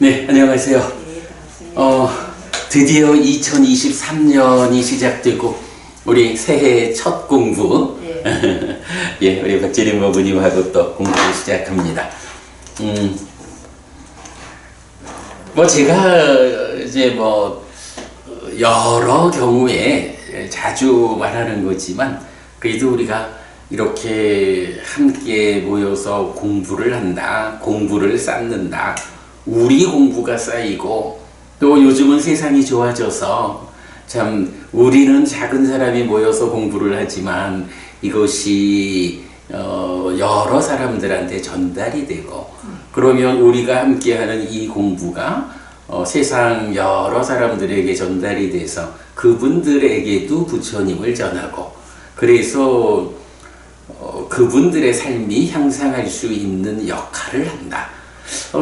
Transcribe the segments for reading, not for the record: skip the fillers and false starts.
네, 안녕하세요. 네, 반갑습니다. 드디어 2023년이 시작되고 우리 새해 첫 공부 네. 예, 우리 박재림 어머님하고 또 공부 시작합니다. 뭐 제가 이제 뭐 여러 경우에 자주 말하는 거지만 그래도 우리가 이렇게 함께 모여서 공부를 한다, 공부를 쌓는다, 우리 공부가 쌓이고 또 요즘은 세상이 좋아져서 참 우리는 작은 사람이 모여서 공부를 하지만 이것이 여러 사람들한테 전달이 되고 그러면 우리가 함께하는 이 공부가 세상 여러 사람들에게 전달이 돼서 그분들에게도 부처님을 전하고 그래서 그분들의 삶이 향상할 수 있는 역할을 한다.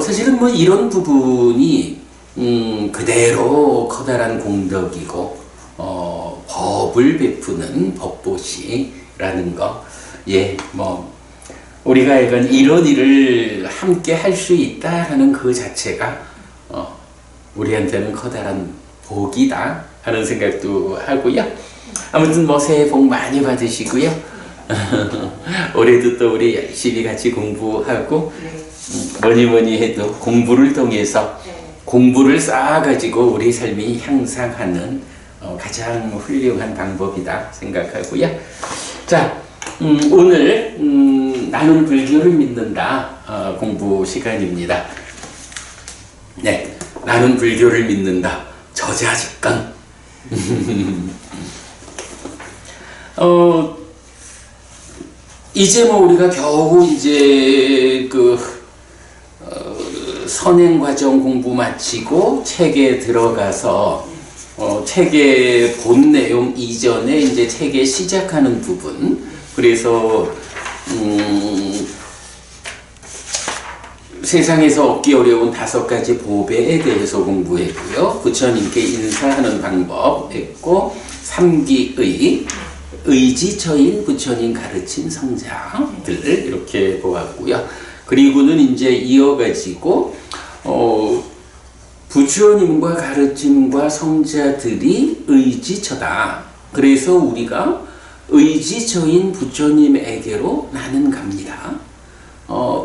사실은 뭐 이런 부분이 그대로 커다란 공덕이고 법을 베푸는 법보시라는 거, 예, 뭐 우리가 약간 이런 일을 함께 할 수 있다 하는 그 자체가 우리한테는 커다란 복이다 하는 생각도 하고요. 아무튼 뭐 새해 복 많이 받으시고요. 올해도 또 우리 열심히 같이 공부하고 뭐니 해도 공부를 통해서 공부를 쌓아가지고 우리 삶이 향상하는 가장 훌륭한 방법이다 생각하고요. 자, 오늘 나는 불교를 믿는다 공부 시간입니다. 네, 나는 불교를 믿는다 저자직강. 이제 뭐 우리가 겨우 이제 선행과정 공부 마치고 책에 들어가서 책의 본 내용 이전에 이제 책에 시작하는 부분, 그래서 세상에서 얻기 어려운 5가지 보배에 대해서 공부했고요. 부처님께 인사하는 방법 했고, 삼기의 의지처인 부처님 가르친 성자들을 이렇게 보았고요. 그리고는 이제 이어가지고 부처님과 가르침과 성자들이 의지처다. 그래서 우리가 의지처인 부처님에게로 나는 갑니다.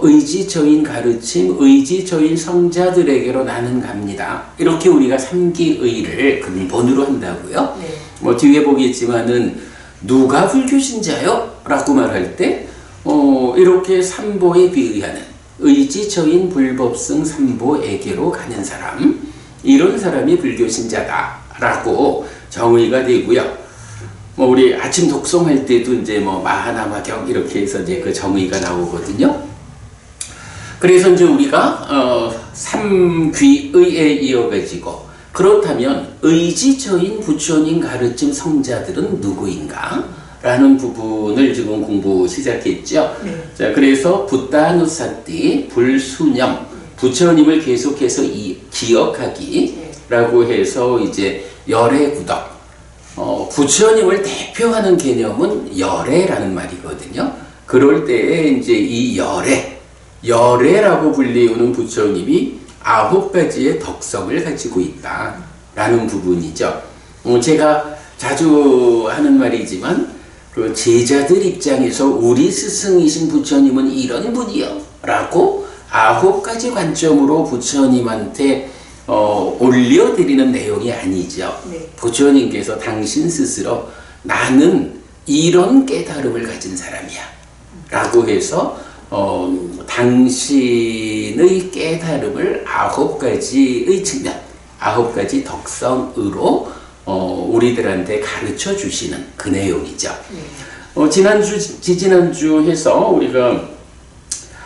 의지처인 가르침, 의지처인 성자들에게로 나는 갑니다. 이렇게 우리가 삼기의를 근본으로 한다고요. 네. 뭐 뒤에 보겠지만은 누가 불교 신자요? 라고 말할 때 이렇게 삼보에 비의하는 의지처인 불법승 삼보에게로 가는 사람, 이런 사람이 불교 신자다 라고 정의가 되고요. 뭐 우리 아침 독송할 때도 이제 뭐 마하나마경 이렇게 해서 이제 그 정의가 나오거든요. 그래서 이제 우리가 삼귀의에 이어가지고 그렇다면 의지처인 부처님 가르침 성자들은 누구인가? 라는 부분을 지금 공부 시작했죠. 네. 자, 그래서 붓다누사띠 불수념, 부처님을 계속해서 기억하기라고 해서 이제 열애구덕. 부처님을 대표하는 개념은 열애라는 말이거든요. 그럴 때에 이제 이 열애라고 불리우는 부처님이 9가지의 덕성을 가지고 있다라는 부분이죠. 제가 자주 하는 말이지만 그 제자들 입장에서 우리 스승이신 부처님은 이런 분이요 라고 9가지 관점으로 부처님한테 올려드리는 내용이 아니죠. 네. 부처님께서 당신 스스로 나는 이런 깨달음을 가진 사람이야 라고 해서 당신의 깨달음을 9가지의 측면, 9가지 덕성으로 우리들한테 가르쳐 주시는 그 내용이죠. 지지난주 해서 우리가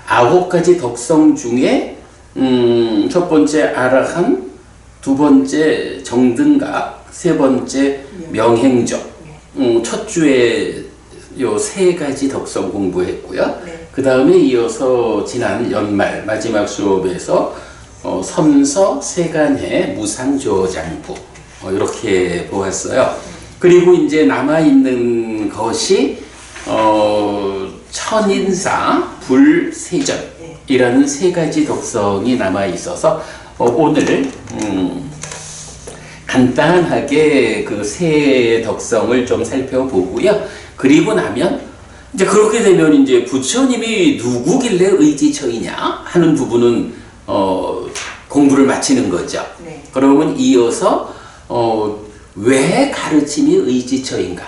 9가지 덕성 중에 첫 번째 아라한, 두 번째 정등각, 세 번째 명행적, 첫 주에 요 3가지 덕성 공부했고요. 네. 그 다음에 이어서 지난 연말 마지막 수업에서 선서 세간해 무상조장부 이렇게 보았어요. 그리고 이제 남아있는 것이 천인사, 불세전이라는 3가지 덕성이 남아있어서 오늘 간단하게 그 새 덕성을 좀 살펴보고요. 그리고 나면 이제 그렇게 되면 이제 부처님이 누구길래 의지처이냐 하는 부분은 공부를 마치는 거죠. 네. 그러면 이어서 왜 가르침이 의지처인가?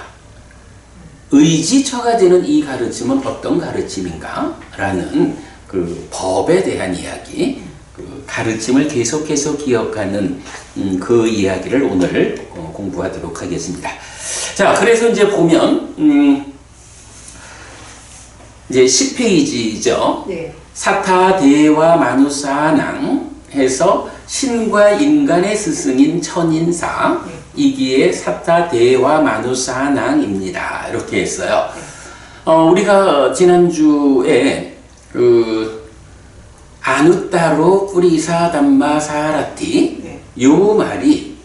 의지처가 되는 이 가르침은 어떤 가르침인가? 라는 그 법에 대한 이야기, 그 가르침을 계속해서 기억하는 그 이야기를 오늘 공부하도록 하겠습니다. 자, 그래서 이제 보면 이제 10페이지죠. 네. 사타 대와 마누사낭 해서 신과 인간의 스승인 천인사, 이기에 사타 대와 마누사낭입니다. 이렇게 했어요. 우리가 지난주에 아누따로 뿌리사 담마 사라티 요 말이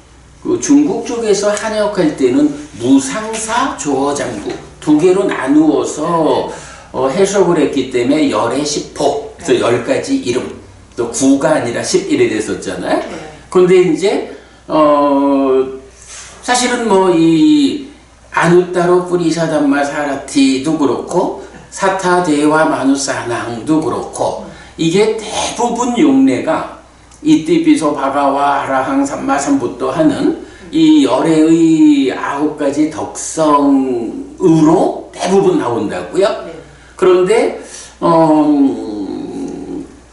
그 중국 쪽에서 한역할 때는 무상사 조어장구 두 개로 나누어서 해석을 했기 때문에 열의 10호, 그래서 10가지 이름, 또 9가 아니라 11이 됐었잖아요. 그런데 이제 사실은 뭐 이 아누따로 뿌리사 담마 사라티도 그렇고 사타 대와 마누사낭도 그렇고 이게 대부분 용례가 이띠비소 바가와 아라항 삼마삼부또 하는 이 열애의 9가지 덕성으로 대부분 나온다고요. 그런데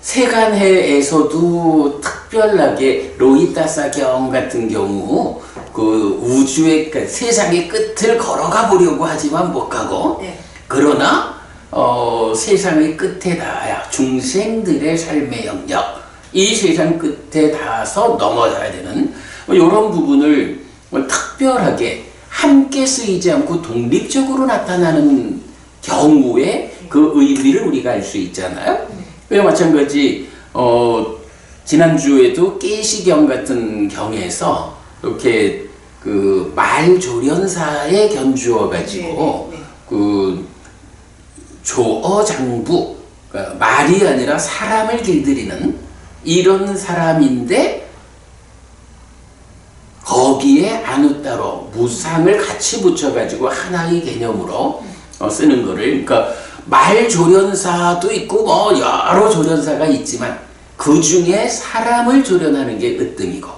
세간해에서도 특별하게 로히타사경 같은 경우 그 우주의 세상의 끝을 걸어가 보려고 하지만 못 가고 그러나 세상의 끝에 닿아야 중생들의 삶의 영역 이 세상 끝에 닿아서 넘어져야 되는 이런 부분을 특별하게 함께 쓰이지 않고 독립적으로 나타나는 경우에 그 의미를 우리가 알 수 있잖아요. 그와 마찬가지 지난주에도 깨시경 같은 경에서 이렇게 그 말조련사에 견주어 가지고 그 조어장부 그러니까 말이 아니라 사람을 길들이는 이런 사람인데 거기에 아누따로 무상을 같이 붙여가지고 하나의 개념으로 쓰는 거를 그러니까 말조련사도 있고 뭐 여러 조련사가 있지만 그 중에 사람을 조련하는 게 으뜸이고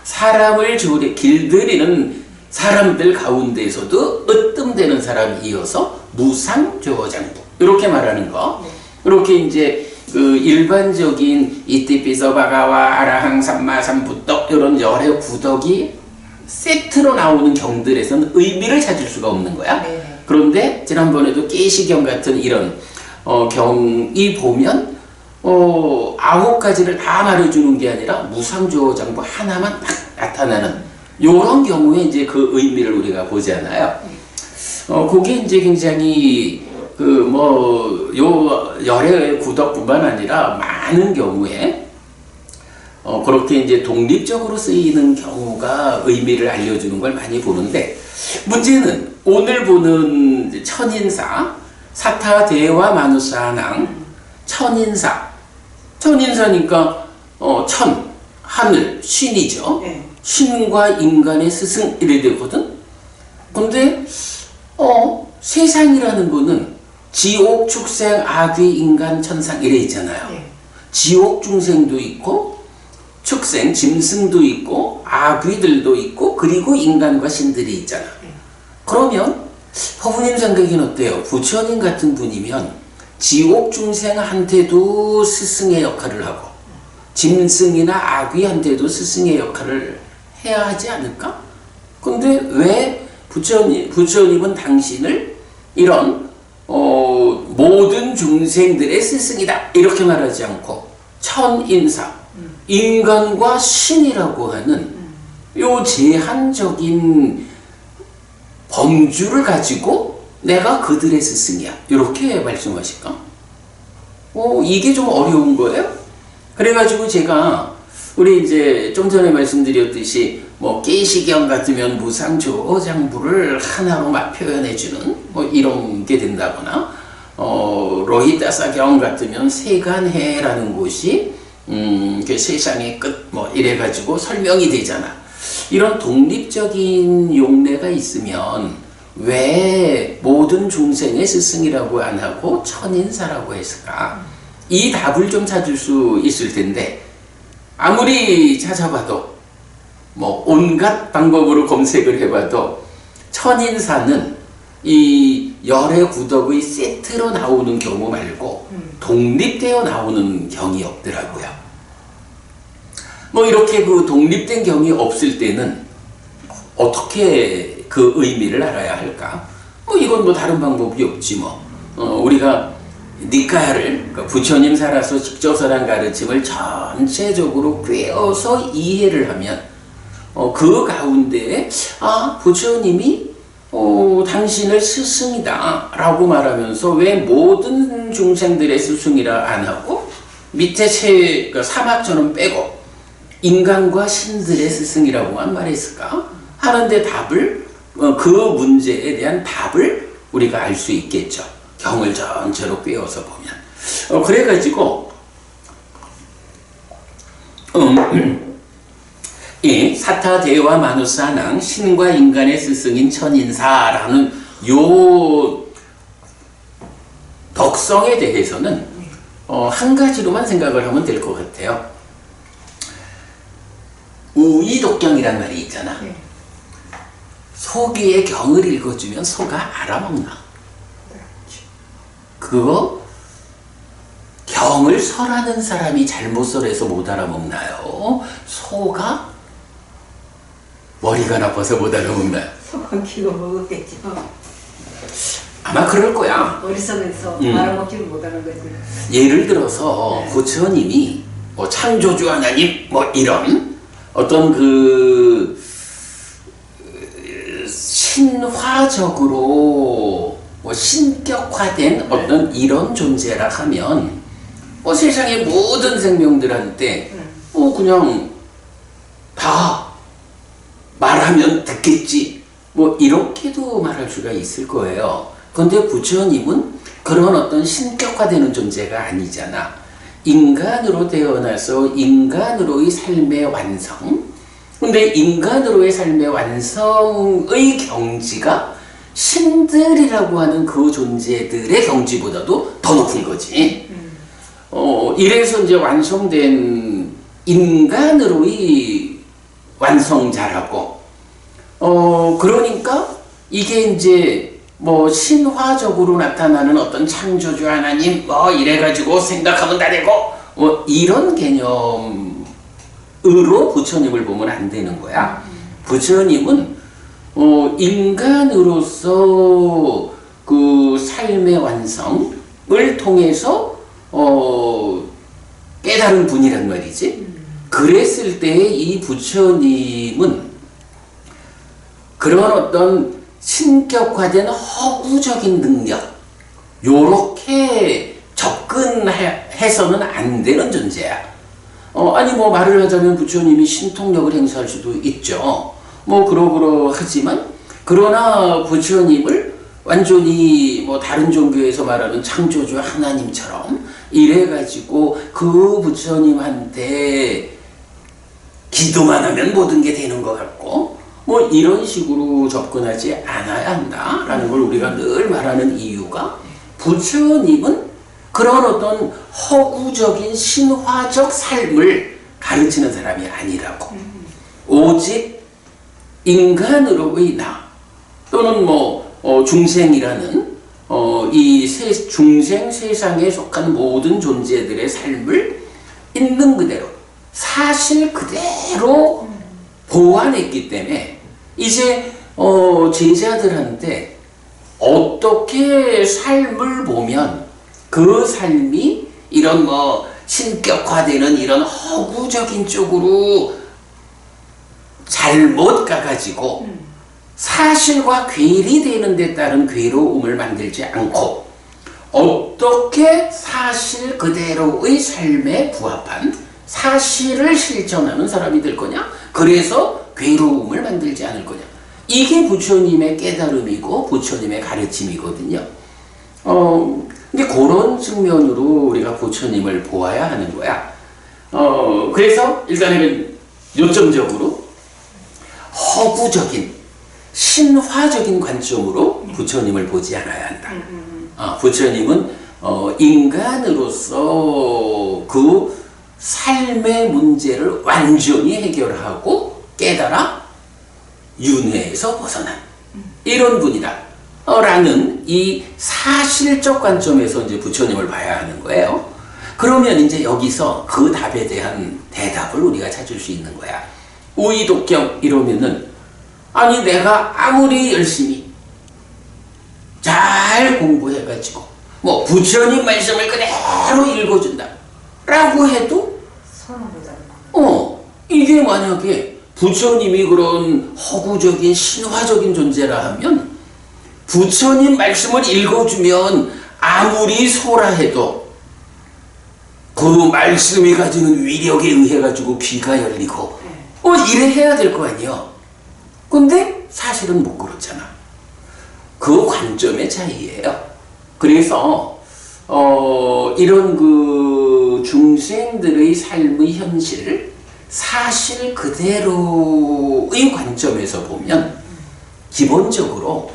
사람을 길들이는 사람들 가운데에서도 으뜸되는 사람이 이어서 무상조어장부 이렇게 말하는 거 이렇게 이제 그 일반적인 이띠피서 바가와 아라항 삼마삼부떡 이런 여러 구덕이 세트로 나오는 경들에서는 의미를 찾을 수가 없는 거야. 그런데 지난번에도 깨시경 같은 이런 경이 보면 9가지를 다 말해주는 게 아니라 무상조어장부 하나만 딱 나타나는 이런 경우에 이제 그 의미를 우리가 보잖아요. 그게 이제 굉장히 요 열의 구덕뿐만 아니라 많은 경우에 그렇게 이제 독립적으로 쓰이는 경우가 의미를 알려주는 걸 많이 보는데 문제는 오늘 보는 천인사 사타 대와 마누사낭 천인사니까 천 하늘 신이죠. 신과 인간의 스승 이래 되거든. 근데 세상이라는 거는 지옥, 축생, 아귀, 인간, 천상 이래 있잖아요. 지옥 중생도 있고 축생, 짐승도 있고 아귀들도 있고 그리고 인간과 신들이 있잖아. 그러면 허부님 생각에는 어때요? 부처님 같은 분이면 지옥 중생한테도 스승의 역할을 하고 짐승이나 아귀한테도 스승의 역할을 해야 하지 않을까? 근데 왜 부처님은 당신을 이런 모든 중생들의 스승이다 이렇게 말하지 않고 천인사 인간과 신이라고 하는 요 제한적인 범주를 가지고 내가 그들의 스승이야 이렇게 말씀하실까? 이게 좀 어려운 거예요. 그래가지고 제가 우리 이제 좀 전에 말씀드렸듯이 뭐 깨시경 같으면 무상조어장부를 하나로 막 표현해주는 뭐 이런 게 된다거나 로히타사경 같으면 세간해라는 곳이 그 세상의 끝 뭐 이래가지고 설명이 되잖아. 이런 독립적인 용례가 있으면 왜 모든 중생의 스승이라고 안 하고 천인사라고 했을까? 이 답을 좀 찾을 수 있을 텐데 아무리 찾아봐도 뭐 온갖 방법으로 검색을 해봐도 천인사는 이 열의 구덕의 세트로 나오는 경우 말고 독립되어 나오는 경이 없더라고요. 뭐 이렇게 그 독립된 경이 없을 때는 어떻게 그 의미를 알아야 할까? 뭐 이건 뭐 다른 방법이 없지 뭐. 우리가 니까야를 그러니까 부처님 살아서 직접설한 가르침을 전체적으로 꿰어서 이해를 하면 그 가운데에 부처님이 당신을 스승이다 라고 말하면서 왜 모든 중생들의 스승이라 안 하고 밑에 그러니까 사막처럼 빼고 인간과 신들의 스승이라고만 말했을까? 하는데 답을 그 문제에 대한 답을 우리가 알 수 있겠죠. 경을 전체로 꿰어서 보면. 그래가지고 이 사타대와 마누사낭 신과 인간의 스승인 천인사라는 요 덕성에 대해서는 한 가지로만 생각을 하면 될 것 같아요. 우이독경이란 말이 있잖아. 소귀의 경을 읽어주면 소가 알아먹나. 그거 경을 설하는 사람이 잘못 설해서 못 알아먹나요? 소가 머리가 나빠서 못 알아먹나요? 소금 키고 먹었겠죠. 아마 그럴 거야. 머릿속에서 알아먹지를 못하는 거지. 예를 들어서 부처님이 뭐 창조주 하나님 뭐 이런 어떤 그 신화적으로 뭐 신격화된 어떤 이런 존재라 하면 뭐 세상의 모든 생명들한테 뭐 그냥 다 말하면 듣겠지 뭐 이렇게도 말할 수가 있을 거예요. 그런데 부처님은 그런 어떤 신격화되는 존재가 아니잖아. 인간으로 태어나서 인간으로의 삶의 완성. 근데 인간으로의 삶의 완성의 경지가 신들이라고 하는 그 존재들의 경지보다도 더 높은 거지. 이래서 이제 완성된 인간으로의 완성자라고. 그러니까 이게 이제 뭐 신화적으로 나타나는 어떤 창조주 하나님 뭐 이래가지고 생각하면 다 되고 뭐 이런 개념으로 부처님을 보면 안 되는 거야. 부처님은 인간으로서 그 삶의 완성을 통해서 깨달은 분이란 말이지. 그랬을 때 이 부처님은 그런 어떤 신격화된 허구적인 능력 요렇게 접근해서는 안 되는 존재야. 아니 뭐 말을 하자면 부처님이 신통력을 행사할 수도 있죠. 뭐 그러하지만 그러나 부처님을 완전히 뭐 다른 종교에서 말하는 창조주 하나님처럼 이래가지고 그 부처님한테 기도만 하면 모든 게 되는 것 같고 뭐 이런 식으로 접근하지 않아야 한다라는 걸 우리가 늘 말하는 이유가 부처님은 그런 어떤 허구적인 신화적 삶을 가르치는 사람이 아니라고. 오직 인간으로의 나 또는 뭐 중생이라는 이 중생 세상에 속한 모든 존재들의 삶을 있는 그대로 사실 그대로 보완했기 때문에 이제 제자들한테 어떻게 삶을 보면 그 삶이 이런 뭐 신격화되는 이런 허구적인 쪽으로 잘못 가가지고 사실과 괴리되는 데 따른 괴로움을 만들지 않고 어떻게 사실 그대로의 삶에 부합한 사실을 실천하는 사람이 될 거냐? 그래서 괴로움을 만들지 않을 거냐? 이게 부처님의 깨달음이고 부처님의 가르침이거든요. 근데 그런 측면으로 우리가 부처님을 보아야 하는 거야. 그래서 일단은 요점적으로 허구적인 신화적인 관점으로 부처님을 보지 않아야 한다. 부처님은 인간으로서 그 삶의 문제를 완전히 해결하고 깨달아 윤회에서 벗어난 이런 분이다. 라는 이 사실적 관점에서 이제 부처님을 봐야 하는 거예요. 그러면 이제 여기서 그 답에 대한 대답을 우리가 찾을 수 있는 거야. 우이독경 이러면은 아니 내가 아무리 열심히 잘 공부해가지고 뭐 부처님 말씀을 그대로 읽어준다 라고 해도 손은 보잖아. 이게 만약에 부처님이 그런 허구적인 신화적인 존재라 하면 부처님 말씀을 읽어주면 아무리 소라 해도 그 말씀이 가지는 위력에 의해 가지고 귀가 열리고 이래 해야 될 거 아니야. 근데 사실은 못 그렇잖아. 그 관점의 차이예요. 그래서 이런 그 중생들의 삶의 현실을 사실 그대로의 관점에서 보면 기본적으로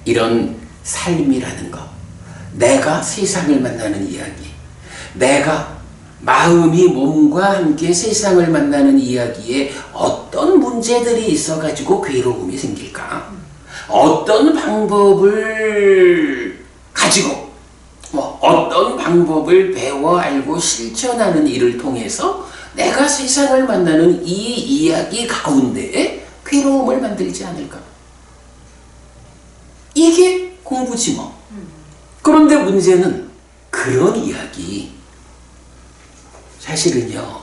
이런 삶이라는 거, 내가 세상을 만나는 이야기, 내가 마음이 몸과 함께 세상을 만나는 이야기에 어떤 문제들이 있어가지고 괴로움이 생길까? 어떤 방법을 가지고 어떤 방법을 배워 알고 실천하는 일을 통해서 내가 세상을 만나는 이 이야기 가운데에 괴로움을 만들지 않을까? 이게 공부지 뭐. 그런데 문제는 그런 이야기 사실은요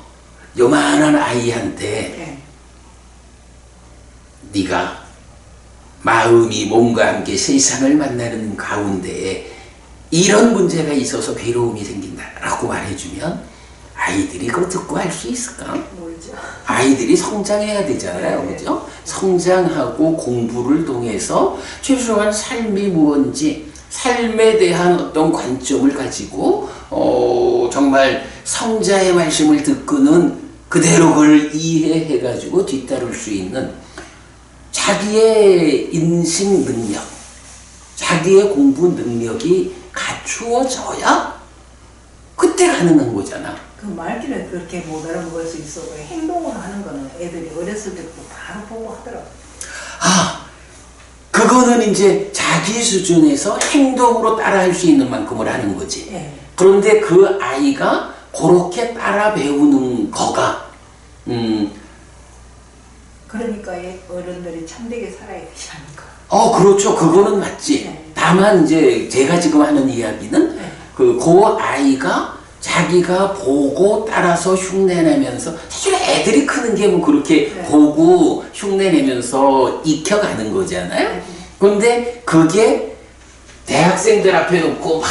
요만한 아이한테 네가 마음이 몸과 함께 세상을 만나는 가운데에 이런 문제가 있어서 괴로움이 생긴다라고 말해주면 아이들이 그거 듣고 할 수 있을까? 모르죠. 아이들이 성장해야 되잖아요. 그죠? 성장하고 공부를 통해서 최소한 삶이 무엇인지 삶에 대한 어떤 관점을 가지고 정말 성자의 말씀을 듣고는 그대로 그걸 이해해가지고 뒤따를 수 있는 자기의 인식 능력, 자기의 공부 능력이 갖추어져야 그때 가능한 거잖아. 그 말귀는 그렇게 못 알아먹을 수 있어. 행동을 하는 거는 애들이 어렸을 때부터 바로 보고 하더라고. 그거는 이제 자기 수준에서 행동으로 따라할 수 있는 만큼을 하는 거지. 그런데 그 아이가 그렇게 따라 배우는 거가 그러니까 어른들이 참되게 살아야 되지 않을까. 그렇죠. 그거는 맞지. 다만 이제 제가 지금 하는 이야기는 그 아이가 자기가 보고 따라서 흉내내면서 사실 애들이 크는 게 뭐 그렇게 보고 흉내내면서 익혀가는 거잖아요. 근데 그게 대학생들 앞에 놓고 막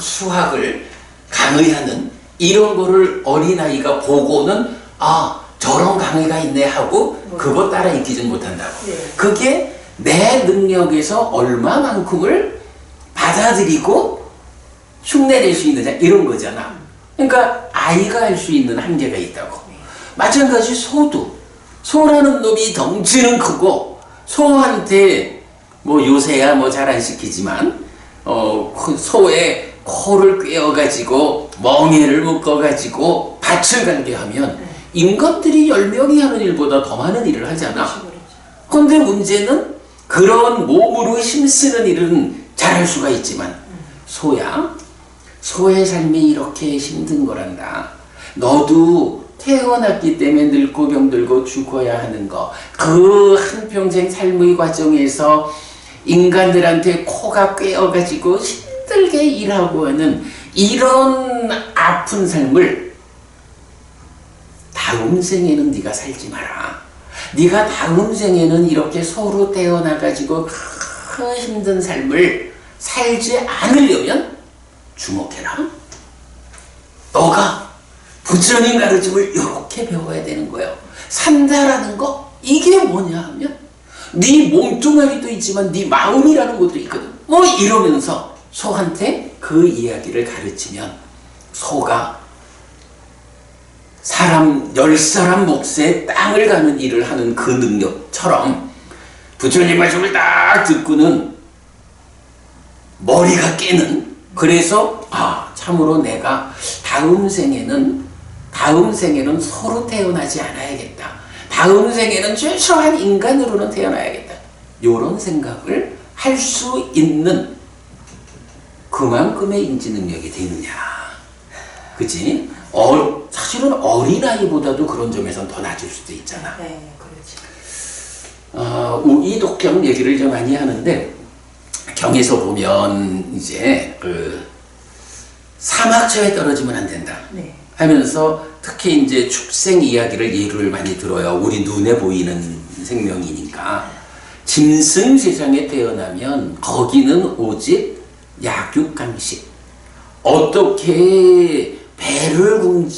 수학을 강의하는 이런 거를 어린아이가 보고는 저런 강의가 있네 하고 그거 따라 익히진 못한다고. 그게 내 능력에서 얼마만큼을 받아들이고 흉내낼 수 있느냐 이런 거잖아. 그러니까 아이가 할 수 있는 한계가 있다고. 마찬가지 소라는 놈이 덩치는 크고 소한테 뭐 요새야 뭐 잘 안 시키지만 소의 코를 꿰어가지고 멍에를 묶어가지고 밭을 갈게 하면 인간들이 10명이 하는 일보다 더 많은 일을 하잖아. 그런데 문제는 그런 몸으로 힘쓰는 일은 잘할 수가 있지만 소의 삶이 이렇게 힘든 거란다. 너도 태어났기 때문에 늙고 병들고 죽어야 하는 거. 그 한평생 삶의 과정에서 인간들한테 코가 꿰어가지고 힘들게 일하고 하는 이런 아픈 삶을 다음 생에는 네가 살지 마라. 네가 다음 생에는 이렇게 소로 태어나가지고 그 힘든 삶을 살지 않으려면 주목해라. 너가 부처님 가르침을 이렇게 배워야 되는 거예요. 산다라는 거 이게 뭐냐 하면 네 몸뚱아리도 있지만 네 마음이라는 것도 있거든. 뭐 이러면서 소한테 그 이야기를 가르치면 소가 사람 10사람 몫에 땅을 가는 일을 하는 그 능력처럼 부처님 말씀을 딱 듣고는 머리가 깨는, 그래서 참으로 내가 다음 생에는 서로 태어나지 않아야겠다. 다음 생에는 최소한 인간으로는 태어나야겠다. 이런 생각을 할 수 있는 그만큼의 인지 능력이 되느냐. 그치? 사실은 어린아이보다도 그런 점에서는 더 낮을 수도 있잖아. 네, 그렇죠. 우이독경 얘기를 좀 많이 하는데, 경에서 보면 이제 사막처에 떨어지면 안 된다. 네. 하면서 특히 이제 축생 이야기를 예를 많이 들어요. 우리 눈에 보이는 생명이니까. 짐승 세상에 태어나면 거기는 오직 약육강식. 어떻게 배를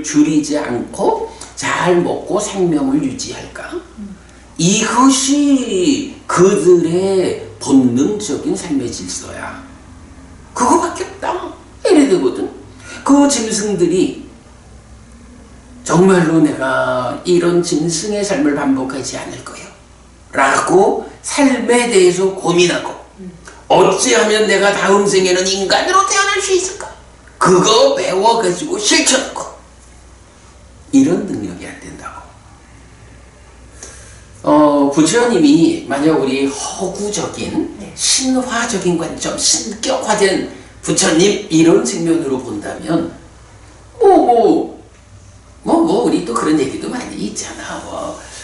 줄이지 않고 잘 먹고 생명을 유지할까? 이것이 그들의 본능적인 삶의 질서야. 그거밖에 없다. 이래 되거든. 그 짐승들이 정말로 내가 이런 짐승의 삶을 반복하지 않을 거예요 라고 삶에 대해서 고민하고, 어찌하면 내가 다음 생에는 인간으로 태어날 수 있을까? 그거 배워가지고 실천하고, 이런 능력이 안 된다고. 부처님이 만약 우리 허구적인 신화적인 관점, 신격화된 부처님 이런 측면으로 본다면 우리 또 그런 얘기도 많이 있잖아.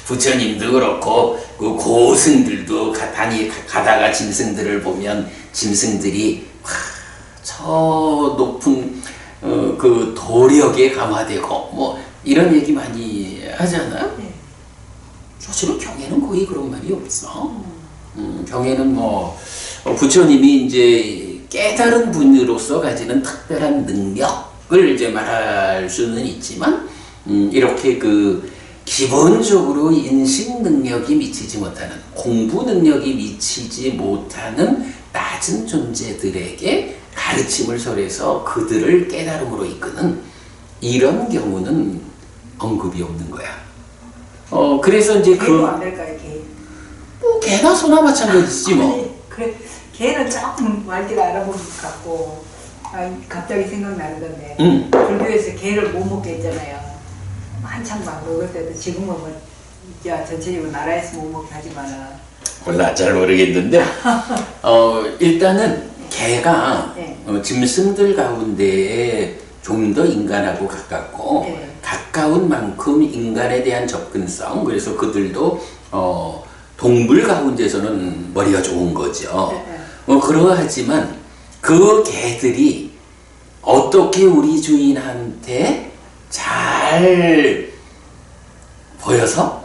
부처님도 그렇고 그 고승들도 가다가 짐승들을 보면 짐승들이 저 높은 그 도력에 감화되고 이런 얘기 많이 하잖아. 사실은 경에는 거의 그런 말이 없어. 경에는 부처님이 이제 깨달은 분으로서 가지는 특별한 능력을 이제 말할 수는 있지만, 이렇게 기본적으로 인식 능력이 미치지 못하는, 공부 능력이 미치지 못하는 낮은 존재들에게 가르침을 설해서 그들을 깨달음으로 이끄는 이런 경우는 언급이 없는 거야. 그래서 이제 개도 안 될까요, 개? 개나 소나 마찬가지지 그래, 개는 조금 말귀를 알아보는 것 같고, 갑자기 생각나는 건데, 불교에서 개를 못 먹게 했잖아요. 한참 막 먹을 때도, 지금은 전체적으로 나라에서 못 먹게 하지만은. 몰라, 잘 모르겠는데, 일단은 개가 짐승들 가운데 좀 더 인간하고 가깝고, 가까운 만큼 인간에 대한 접근성, 그래서 그들도 동물 가운데서는 머리가 좋은 거죠. 그러하지만 그 개들이 어떻게 우리 주인한테 잘 보여서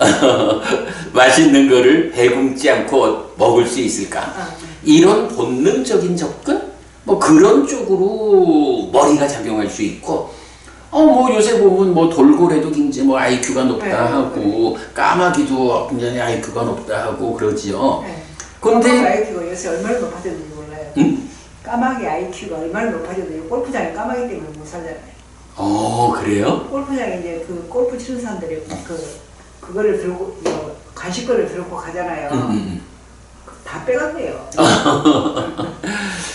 맛있는 거를 배굶지 않고 먹을 수 있을까? 이런 본능적인 접근? 그런 쪽으로 머리가 작용할 수 있고, 요새 보면 돌고래도 굉장히 IQ가 높다 하고, 까마귀도 굉장히 IQ가 높다 하고 그러지요. 근데 IQ가 요새 얼마나 높아졌는지 몰라요. 까마귀 IQ가 얼마나 높아졌는지, 골프장에 까마귀 때문에 못 살잖아요. 그래요? 골프장에 이제 골프 치는 사람들이 그거를 들고, 간식거리를 들고 가잖아요. 다 빼갔대요.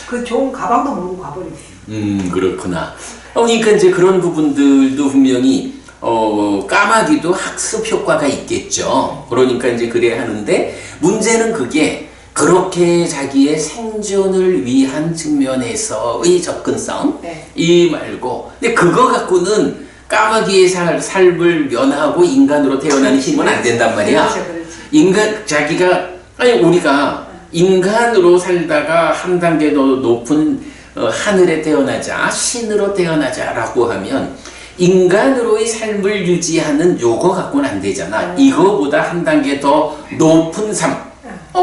그 좋은 가방도 몰고 가버리지. 그렇구나. 그러니까 이제 그런 부분들도 분명히 까마귀도 학습 효과가 있겠죠. 그러니까 이제 그래야 하는데, 문제는 그게 그렇게 자기의 생존을 위한 측면에서의 접근성 이 말고, 근데 그거 갖고는 까마귀의 삶을 면하고 인간으로 태어나는 힘은 안 된단 말이야. 그렇지. 우리가 인간으로 살다가 한 단계 더 높은 하늘에 태어나자, 신으로 태어나자라고 하면 인간으로의 삶을 유지하는 요거 갖고는 안 되잖아. 이거보다 한 단계 더 높은 삶.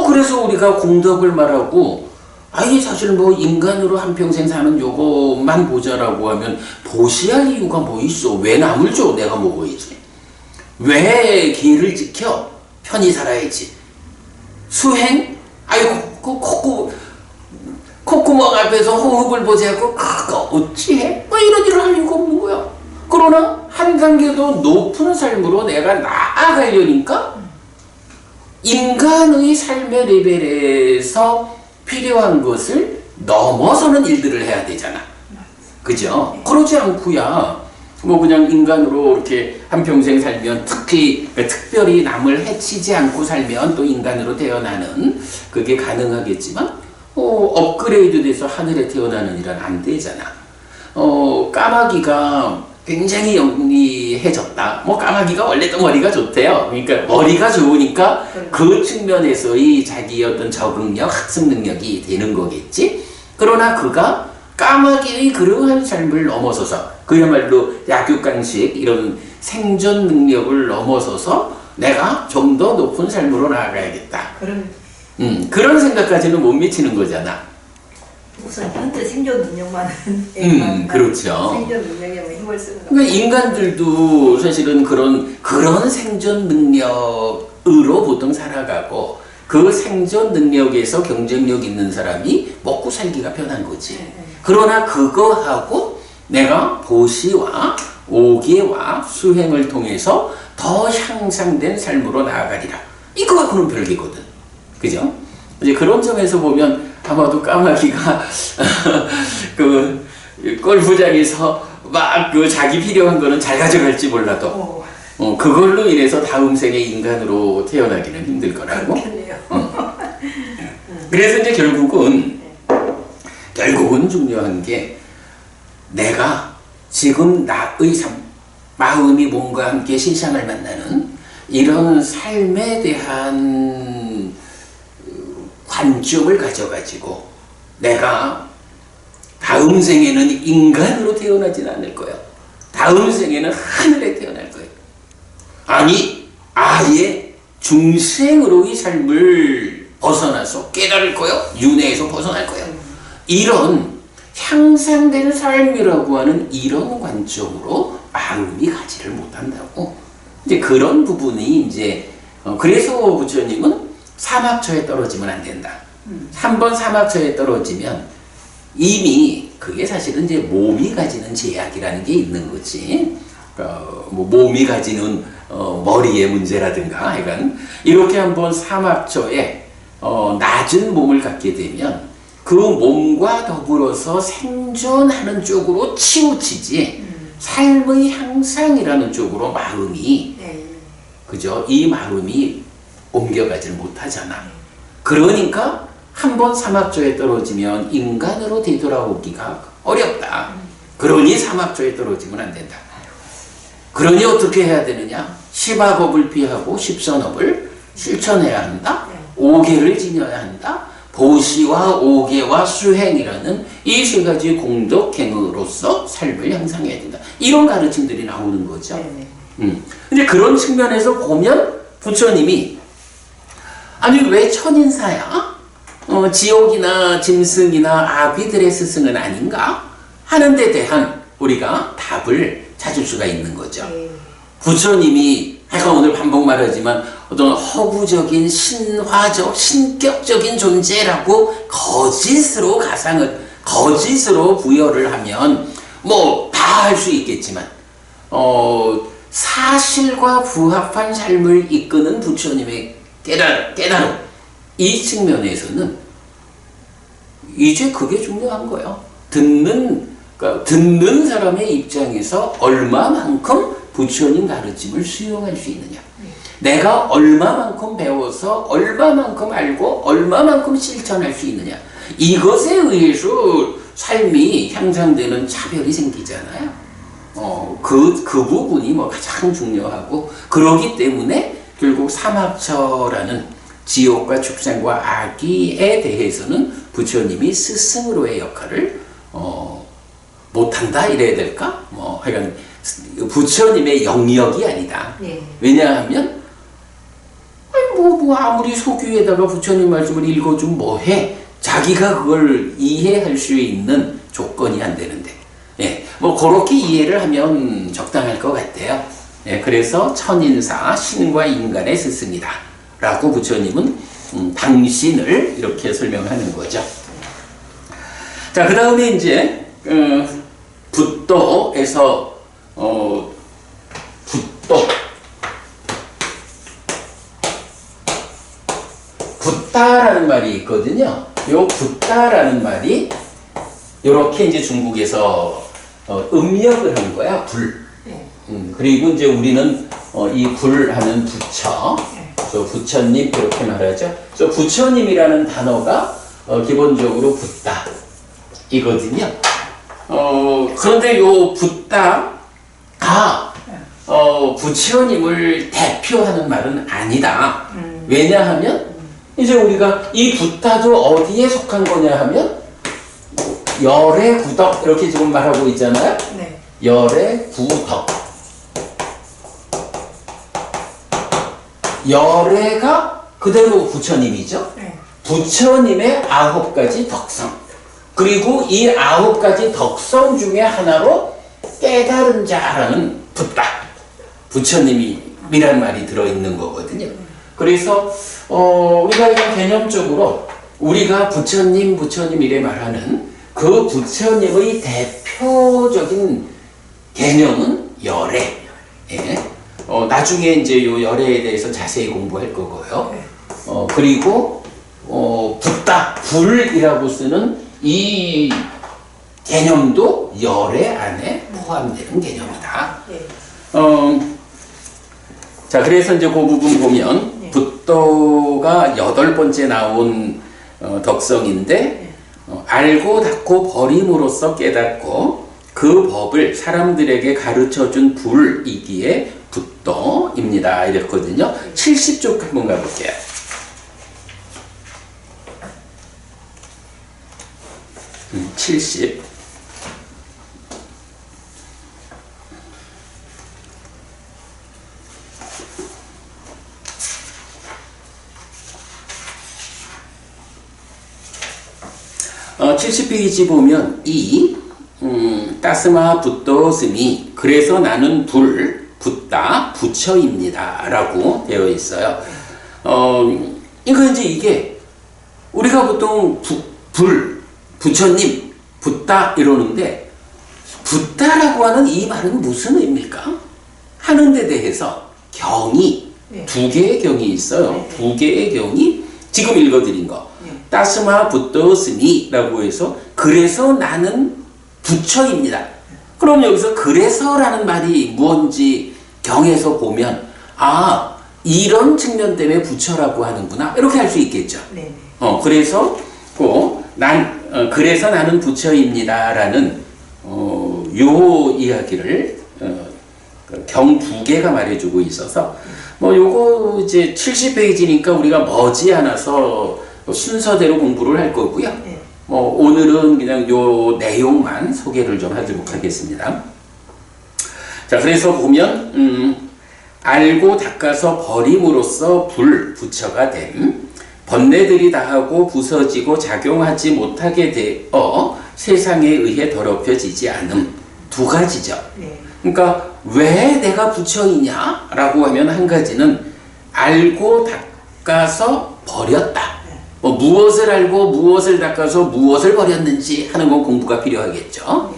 그래서 우리가 공덕을 말하고, 사실 인간으로 한평생 사는 요것만 보자라고 하면 보시할 이유가 뭐 있어? 왜 남을 줘? 내가 먹어야지. 왜 기회를 지켜? 편히 살아야지. 수행? 콧구멍 앞에서 호흡을 보자고 그거 어찌해? 이런 일을 할 이유가 없는 거야. 그러나 한 단계 더 높은 삶으로 내가 나아가려니까 인간의 삶의 레벨에서 필요한 것을 넘어서는 일들을 해야 되잖아. 그죠? 그러지 않고야 뭐 그냥 인간으로 이렇게 한평생 살면 특별히 남을 해치지 않고 살면 또 인간으로 태어나는 그게 가능하겠지만 업그레이드 돼서 하늘에 태어나는 일은 안 되잖아. 까마귀가 굉장히 영리해졌다. 뭐 까마귀가 원래도 머리가 좋대요. 그러니까 머리가 좋으니까 그 측면에서의 자기의 어떤 적응력, 학습 능력이 되는 거겠지. 그러나 그가 까마귀의 그러한 삶을 넘어서서 그야말로 약육강식 이런 생존 능력을 넘어서서 내가 좀 더 높은 삶으로 나아가야겠다. 그런 생각까지는 못 미치는 거잖아. 우선 현재 생존 능력만은 그렇죠. 생존 능력에만 힘을 쓰는 거. 그러니까 인간들도 사실은 그런 생존 능력으로 보통 살아가고 그 생존 능력에서 경쟁력 있는 사람이 먹고 살기가 편한 거지. 그러나 그거하고 내가 보시와 오계와 수행을 통해서 더 향상된 삶으로 나아가리라. 이거하고는 별개거든. 그죠? 이제 그런 점에서 보면 아마도 까마귀가 그 골프장에서 막 그 자기 필요한 거는 잘 가져갈지 몰라도 그걸로 인해서 다음 생에 인간으로 태어나기는 힘들 거라고. 그렇겠네요. 그래서 이제 결국은 중요한 게 내가 지금 나의 마음이 몸과 함께 실상을 만나는 이런 삶에 대한 관점을 가져가지고 내가 다음 생에는 인간으로 태어나진 않을 거야. 다음 생에는 하늘에 태어날 거야. 아니 아예 중생으로의 삶을 벗어나서 깨달을 거요. 윤회에서 벗어날 거야. 이런 향상된 삶이라고 하는 이런 관점으로 마음이 가지를 못한다고. 이제 그런 부분이 이제 그래서 부처님은 사막처에 떨어지면 안 된다. 한번 사막처에 떨어지면 이미 그게 사실은 이제 몸이 가지는 제약이라는 게 있는 거지. 뭐 몸이 가지는 머리의 문제라든가 하여간 이렇게 한번 사막처에 낮은 몸을 갖게 되면 그 몸과 더불어서 생존하는 쪽으로 치우치지 삶의 향상이라는 쪽으로 마음이 그죠? 이 마음이 옮겨가지를 못하잖아. 그러니까 한번 사막조에 떨어지면 인간으로 되돌아오기가 어렵다. 그러니 사막조에 떨어지면 안 된다. 그러니 어떻게 해야 되느냐? 십아법을 피하고 십선업을 실천해야 한다. 오계를 지녀야 한다. 보시와 오계와 수행이라는 이 세 가지 공덕행으로서 삶을 향상해야 된다. 이런 가르침들이 나오는 거죠. 근데 그런 측면에서 보면 부처님이 아니 왜 천인사야? 지옥이나 짐승이나 아귀들의 스승은 아닌가? 하는 데 대한 우리가 답을 찾을 수가 있는 거죠. 부처님이 제가 오늘 반복 말하지만 어떤 허구적인 신화적 신격적인 존재라고 거짓으로 부여를 하면 뭐 다 할 수 있겠지만 사실과 부합한 삶을 이끄는 부처님의 깨달음 이 측면에서는 이제 그게 중요한 거예요. 듣는 사람의 입장에서 얼마만큼 부처님 가르침을 수용할 수 있느냐. 내가 얼마만큼 배워서 얼마만큼 알고 얼마만큼 실천할 수 있느냐. 이것에 의해서 삶이 향상되는 차별이 생기잖아요. 그 부분이 뭐 가장 중요하고 그러기 때문에 결국 사막처라는 지옥과 축생과 악의에 대해서는 부처님이 스승으로의 역할을 못한다 이래야 될까? 뭐 하여간 부처님의 영역이 아니다. 왜냐하면 뭐 아무리 소규에다가 부처님 말씀을 읽어주면 뭐해? 자기가 그걸 이해할 수 있는 조건이 안 되는데, 뭐 그렇게 이해를 하면 적당할 것 같아요. 그래서 천인사 신과 인간의 스승이다. 라고 부처님은 당신을 이렇게 설명하는 거죠. 자, 그 다음에 이제 붓도에서 붓도 붓다라는 말이 있거든요. 요 붓다라는 말이 요렇게 이제 중국에서 음력을 한 거야. 불. 네. 그리고 이제 우리는 이 불하는 부처, 네. 부처님 이렇게 말하죠. 부처님이라는 단어가 기본적으로 붓다 이거든요. 그런데 요 붓다가 부처님을 대표하는 말은 아니다. 왜냐하면 이제 우리가 이 붓다도 어디에 속한 거냐 하면 열의 구덕 이렇게 지금 말하고 있잖아요. 네. 열의 구덕. 열애가 그대로 부처님이죠. 네. 부처님의 9가지 덕성. 그리고 이 9가지 덕성 중에 하나로 깨달은 자라는 붓다. 부처님이란 말이 들어있는 거거든요. 그래서 우리가 이런 개념적으로 우리가 부처님 이래 말하는 그 부처님의 대표적인 개념은 열애. 예. 나중에 이제 요 열애에 대해서 자세히 공부할 거고요. 그리고 붓다, 불이라고 쓰는 이 개념도 열애 안에 포함되는 개념이다. 자, 그래서 이제 그 부분 보면 붓도가 8번째 나온 덕성인데 알고 닦고 버림으로써 깨닫고 그 법을 사람들에게 가르쳐준 불이기에 붓도입니다. 이랬거든요. 70쪽 한번 가볼게요. 70. 어, 70페이지 보면 따스마 붓도스미 그래서 나는 불 붓다 부처입니다 라고 되어 있어요. 이거 이제 이게 우리가 보통 불 부처님 붓다 이러는데 붓다라고 하는 이 말은 무슨 의미입니까? 하는 데 대해서 경이 두 개의 경이 있어요. 두 개의 경이 지금 읽어드린 거 따스마 붓도스니 라고 해서 그래서 나는 부처입니다. 그럼 여기서 그래서 라는 말이 무언지 경에서 보면 이런 측면 때문에 부처라고 하는구나 이렇게 할 수 있겠죠. 그래서 그래서 나는 부처입니다 라는 요 이야기를 경 두 개가 말해주고 있어서 요거 이제 70페이지니까 우리가 머지않아서 순서대로 공부를 할 거고요. 오늘은 그냥 요 내용만 소개를 좀 하도록 하겠습니다. 자, 그래서 보면 알고 닦아서 버림으로써 부처가 됨. 번뇌들이 다하고 부서지고 작용하지 못하게 되어 세상에 의해 더럽혀지지 않음. 두 가지죠. 그러니까 왜 내가 부처이냐? 라고 하면 한 가지는 알고 닦아서 버렸다. 무엇을 알고 무엇을 닦아서 무엇을 버렸는지 하는 건 공부가 필요하겠죠.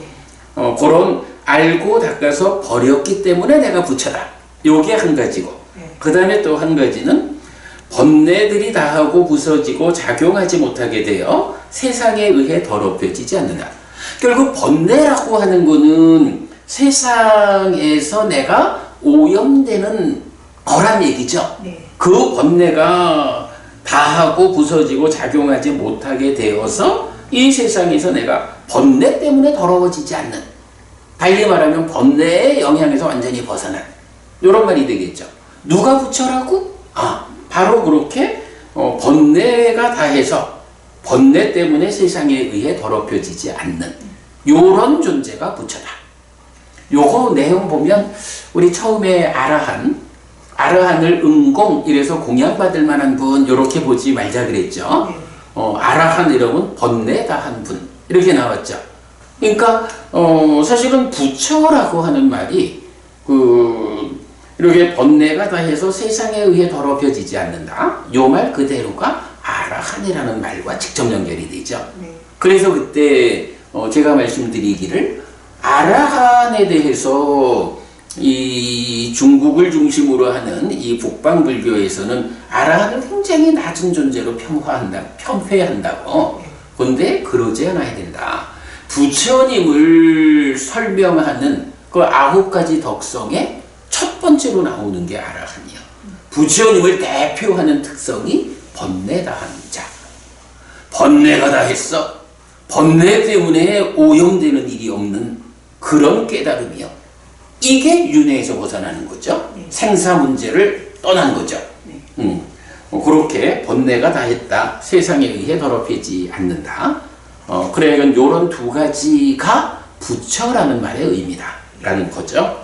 그런 알고 닦아서 버렸기 때문에 내가 부처다. 요게 한 가지고 그 다음에 또 한 가지는 번뇌들이 다하고 부서지고 작용하지 못하게 되어 세상에 의해 더럽혀지지 않는다. 결국 번뇌라고 하는 거는 세상에서 내가 오염되는 거란 얘기죠. 그 번뇌가 다하고 부서지고 작용하지 못하게 되어서 이 세상에서 내가 번뇌 때문에 더러워지지 않는, 달리 말하면 번뇌의 영향에서 완전히 벗어난 이런 말이 되겠죠. 누가 부처라고? 바로 그렇게 번뇌가 다해서 번뇌 때문에 세상에 의해 더럽혀지지 않는 요런 존재가 부처다. 요거 내용 보면 우리 처음에 아라한을 응공 이래서 공양받을 만한 분 요렇게 보지 말자 그랬죠. 아라한 이러면 번뇌 다한 분 이렇게 나왔죠. 그러니까 사실은 부처라고 하는 말이 이렇게 번뇌가 다해서 세상에 의해 더럽혀지지 않는다. 요 말 그대로가 아라한이라는 말과 직접 연결이 되죠. 그래서 그때 제가 말씀드리기를 아라한에 대해서 이 중국을 중심으로 하는 이 북방불교에서는 아라한을 굉장히 낮은 존재로 편회한다고. 근데 그러지 않아야 된다. 부처님을 설명하는 그 9가지 덕성의 첫 번째로 나오는 게 아라한이야. 부처님을 대표하는 특성이 번뇌다한 자. 번뇌가 다 했어. 번뇌 때문에 오염되는 일이 없는 그런 깨달음이요. 이게 윤회에서 벗어나는 거죠. 생사 문제를 떠난 거죠. 그렇게 번뇌가 다 했다. 세상에 의해 더럽히지 않는다. 그래, 이건 요런 두 가지가 부처라는 말의 의미다. 라는 거죠.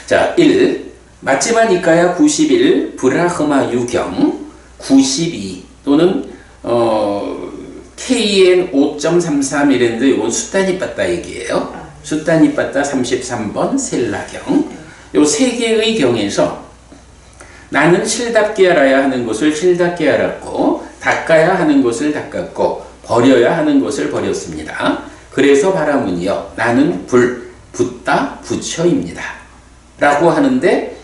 자, 1. 마지막 니까야 91, 브라흐마 유경 92 또는 KN 5.331인데 이건 수다니빠따 얘기예요. 수다니빠따 33번 셀라경. 요 세 개의 경에서 나는 실답게 알아야 하는 것을 실답게 알았고 닦아야 하는 것을 닦았고 버려야 하는 것을 버렸습니다. 그래서 바라문이여 나는 붓다 부처입니다. 라고 하는데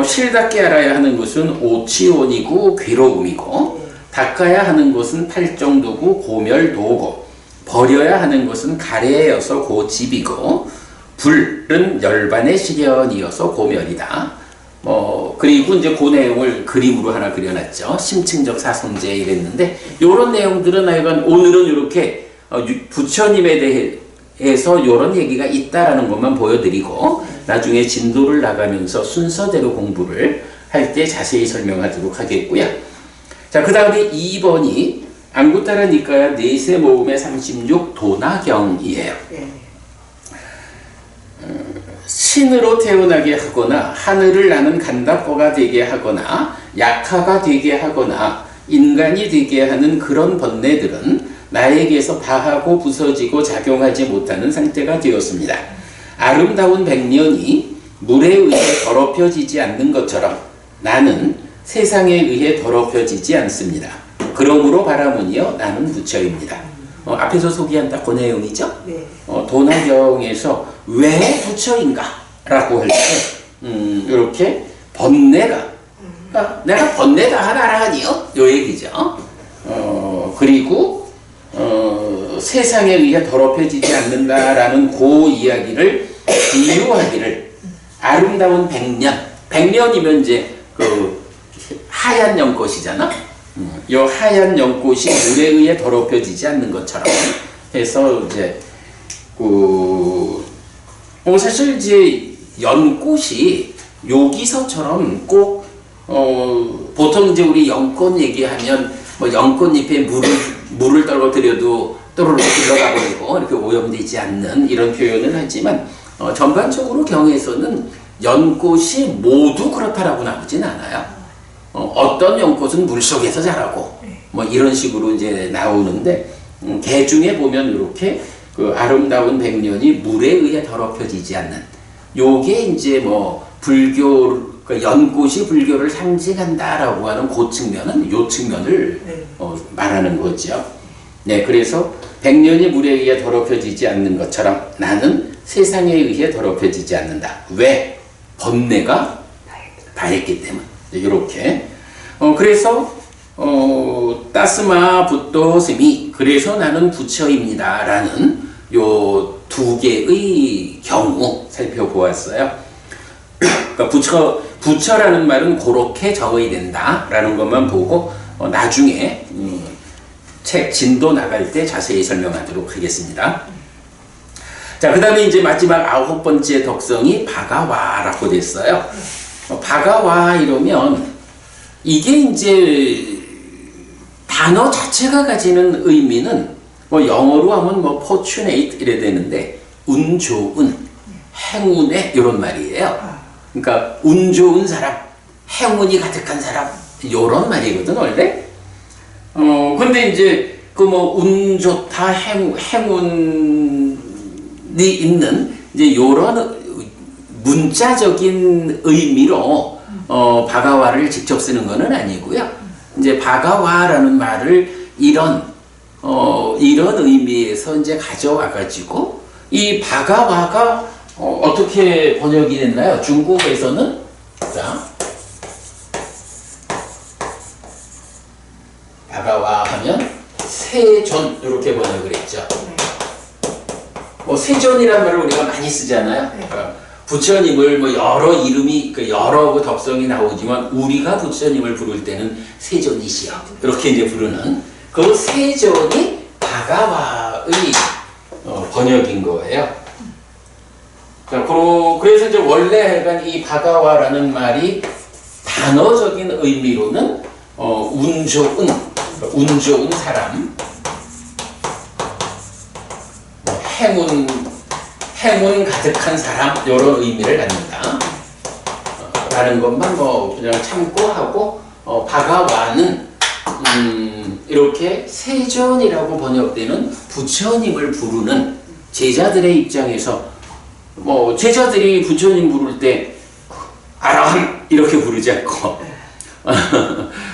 실답게 알아야 하는 것은 오치원이고 괴로움이고 닦아야 하는 것은 팔정도고 고멸도고 버려야 하는 것은 가래여서 고집이고 불은 열반의 시련이어서 고멸이다. 그리고 이제 그 내용을 그림으로 하나 그려놨죠. 심층적 사성제 이랬는데 요런 내용들은 하여간 오늘은 이렇게 부처님에 대해서 요런 얘기가 있다라는 것만 보여드리고 나중에 진도를 나가면서 순서대로 공부를 할 때 자세히 설명하도록 하겠고요. 자, 그 다음에 2번이 안구따라 니까야 네세 모음의 36 도나경이에요. 신으로 태어나게 하거나 하늘을 나는 간다포가 되게 하거나 약화가 되게 하거나 인간이 되게 하는 그런 번뇌들은 나에게서 다하고 부서지고 작용하지 못하는 상태가 되었습니다. 아름다운 백년이 물에 의해 더럽혀지지 않는 것처럼 나는 세상에 의해 더럽혀지지 않습니다. 그러므로 바라문이여 나는 부처입니다. 앞에서 소개한 딱 그 내용이죠. 네. 도나경에서 왜 부처인가? 라고 할 때 이렇게 번뇌가 그러니까 내가 번뇌다 하나라 아니요? 요 얘기죠. 그리고 세상에 의해 더럽혀지지 않는다라는 그 이야기를 비유하기를 아름다운 백년이면 이제 그 하얀 연꽃이잖아. 요 하얀 연꽃이 물에 의해 더럽혀지지 않는 것처럼 해서 이제 사실 이제 연꽃이 여기서처럼 꼭 보통 이제 우리 연꽃 얘기하면 뭐 연꽃잎에 물을 떨어뜨려도 또르르 흘러가 버리고 이렇게 오염되지 않는 이런 표현을 하지만 전반적으로 경에서는 연꽃이 모두 그렇다라고 나오진 않아요. 어떤 연꽃은 물속에서 자라고 뭐 이런 식으로 이제 나오는데 개 중에 보면 이렇게 그 아름다운 백년이 물에 의해 더럽혀지지 않는 요게 이제 뭐 불교 연꽃이 불교를 상징한다라고 하는 그 측면은 요 측면을 말하는 거죠. 네, 그래서 백년이 물에 의해 더럽혀지지 않는 것처럼 나는 세상에 의해 더럽혀지지 않는다. 왜? 번뇌가 다 했기 때문에. 이렇게 그래서 따스마 붓도스미 그래서 나는 부처입니다 라는 요 두 개의 경우 살펴보았어요. 그러니까 부처라는 말은 그렇게 적어야 된다 라는 것만 보고 나중에 책 진도 나갈 때 자세히 설명하도록 하겠습니다. 자, 그 다음에 이제 마지막 9번째 덕성이 바가와라고 됐어요. 바가와 이러면 이게 이제 단어 자체가 가지는 의미는 뭐 영어로 하면 뭐 fortunate 이래 되는데 운 좋은, 행운의 이런 말이에요. 그러니까 운 좋은 사람, 행운이 가득한 사람 이런 말이거든 원래. 근데 이제 그 뭐 운 좋다, 행운이 있는 이제 이런 문자적인 의미로 바가와를 직접 쓰는 것은 아니고요. 이제 바가와라는 말을 이런 의미에서 이제 가져와 가지고 이 바가와가 어떻게 번역이 됐나요? 중국에서는 자, 바가와 하면 세존 이렇게 번역을 했죠. 뭐 세존이라는 말을 우리가 많이 쓰잖아요. 그러니까 부처님을 뭐 여러 이름이 여러 그 덕성이 나오지만 우리가 부처님을 부를 때는 세존이시여 이렇게 이제 부르는 그 세존이 바가와의 번역인 거예요. 자, 그래서 이제 원래 약간 이 바가와라는 말이 단어적인 의미로는 운 좋은 사람, 행운 가득한 사람 이런 의미를 갖는다. 다른 것만 뭐 그냥 참고하고 바가와는 이렇게 세존이라고 번역되는 부처님을 부르는 제자들의 입장에서 뭐 제자들이 부처님 부를 때 아라함 이렇게 부르지 않고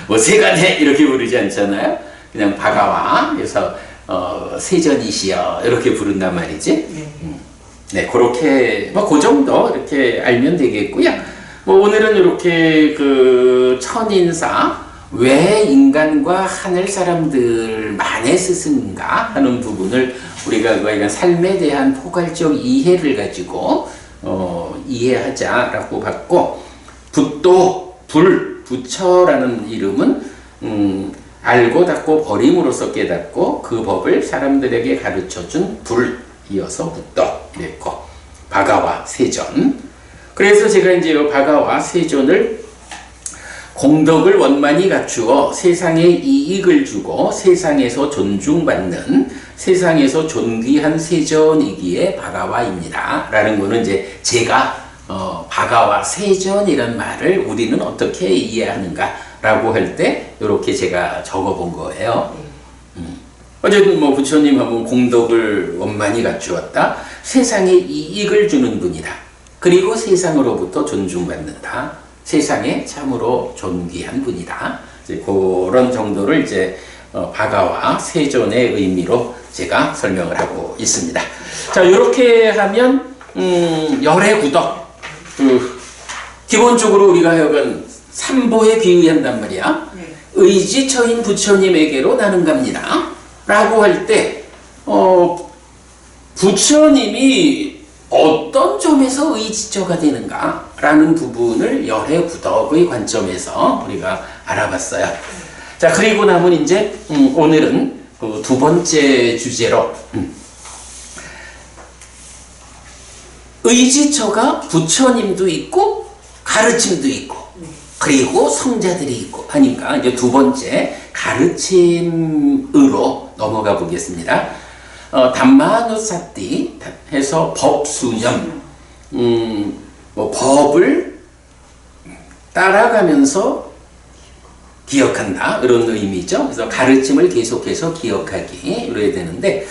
뭐 세간해 이렇게 부르지 않잖아요. 그냥 바가와 그래서 세전이시여 이렇게 부른단 말이지. 네, 그렇게 뭐 그 정도 이렇게 알면 되겠고요. 뭐 오늘은 이렇게 그 천인사 왜 인간과 하늘 사람들만의 스승인가 하는 부분을 우리가 삶에 대한 포괄적 이해를 가지고 이해하자라고 봤고, 부처라는 이름은 알고 닫고 버림으로써 깨닫고 그 법을 사람들에게 가르쳐준 이어서 붓도 이랬고, 바가와 세존. 그래서 제가 이제 이 바가와 세존을 공덕을 원만히 갖추어 세상에 이익을 주고 세상에서 존중받는 세상에서 존귀한 세존이기에 바가와입니다. 라는 거는 이제 제가 바가와 세존이란 말을 우리는 어떻게 이해하는가 라고 할 때 이렇게 제가 적어 본 거예요. 어쨌든 뭐 부처님 하면 공덕을 원만히 갖추었다. 세상에 이익을 주는 분이다. 그리고 세상으로부터 존중받는다. 세상에 참으로 존귀한 분이다. 이제 그런 정도를 이제 바가와 세존의 의미로 제가 설명을 하고 있습니다. 자, 이렇게 하면 열애구덕. 기본적으로 우리가 하여간 삼보에 비유한단 말이야. 의지처인 부처님에게로 나는 갑니다. 라고 할 때 부처님이 어떤 점에서 의지처가 되는가 라는 부분을 열애구덕의 관점에서 우리가 알아봤어요. 자, 그리고 나면 이제 오늘은 그 두 번째 주제로 의지처가 부처님도 있고 가르침도 있고 그리고 성자들이 있고 하니까 이제 두 번째 가르침으로 넘어가 보겠습니다. 담마누사띠 해서 법수념, 뭐 법을 따라가면서 기억한다 이런 의미죠. 그래서 가르침을 계속해서 기억하기 이래야 되는데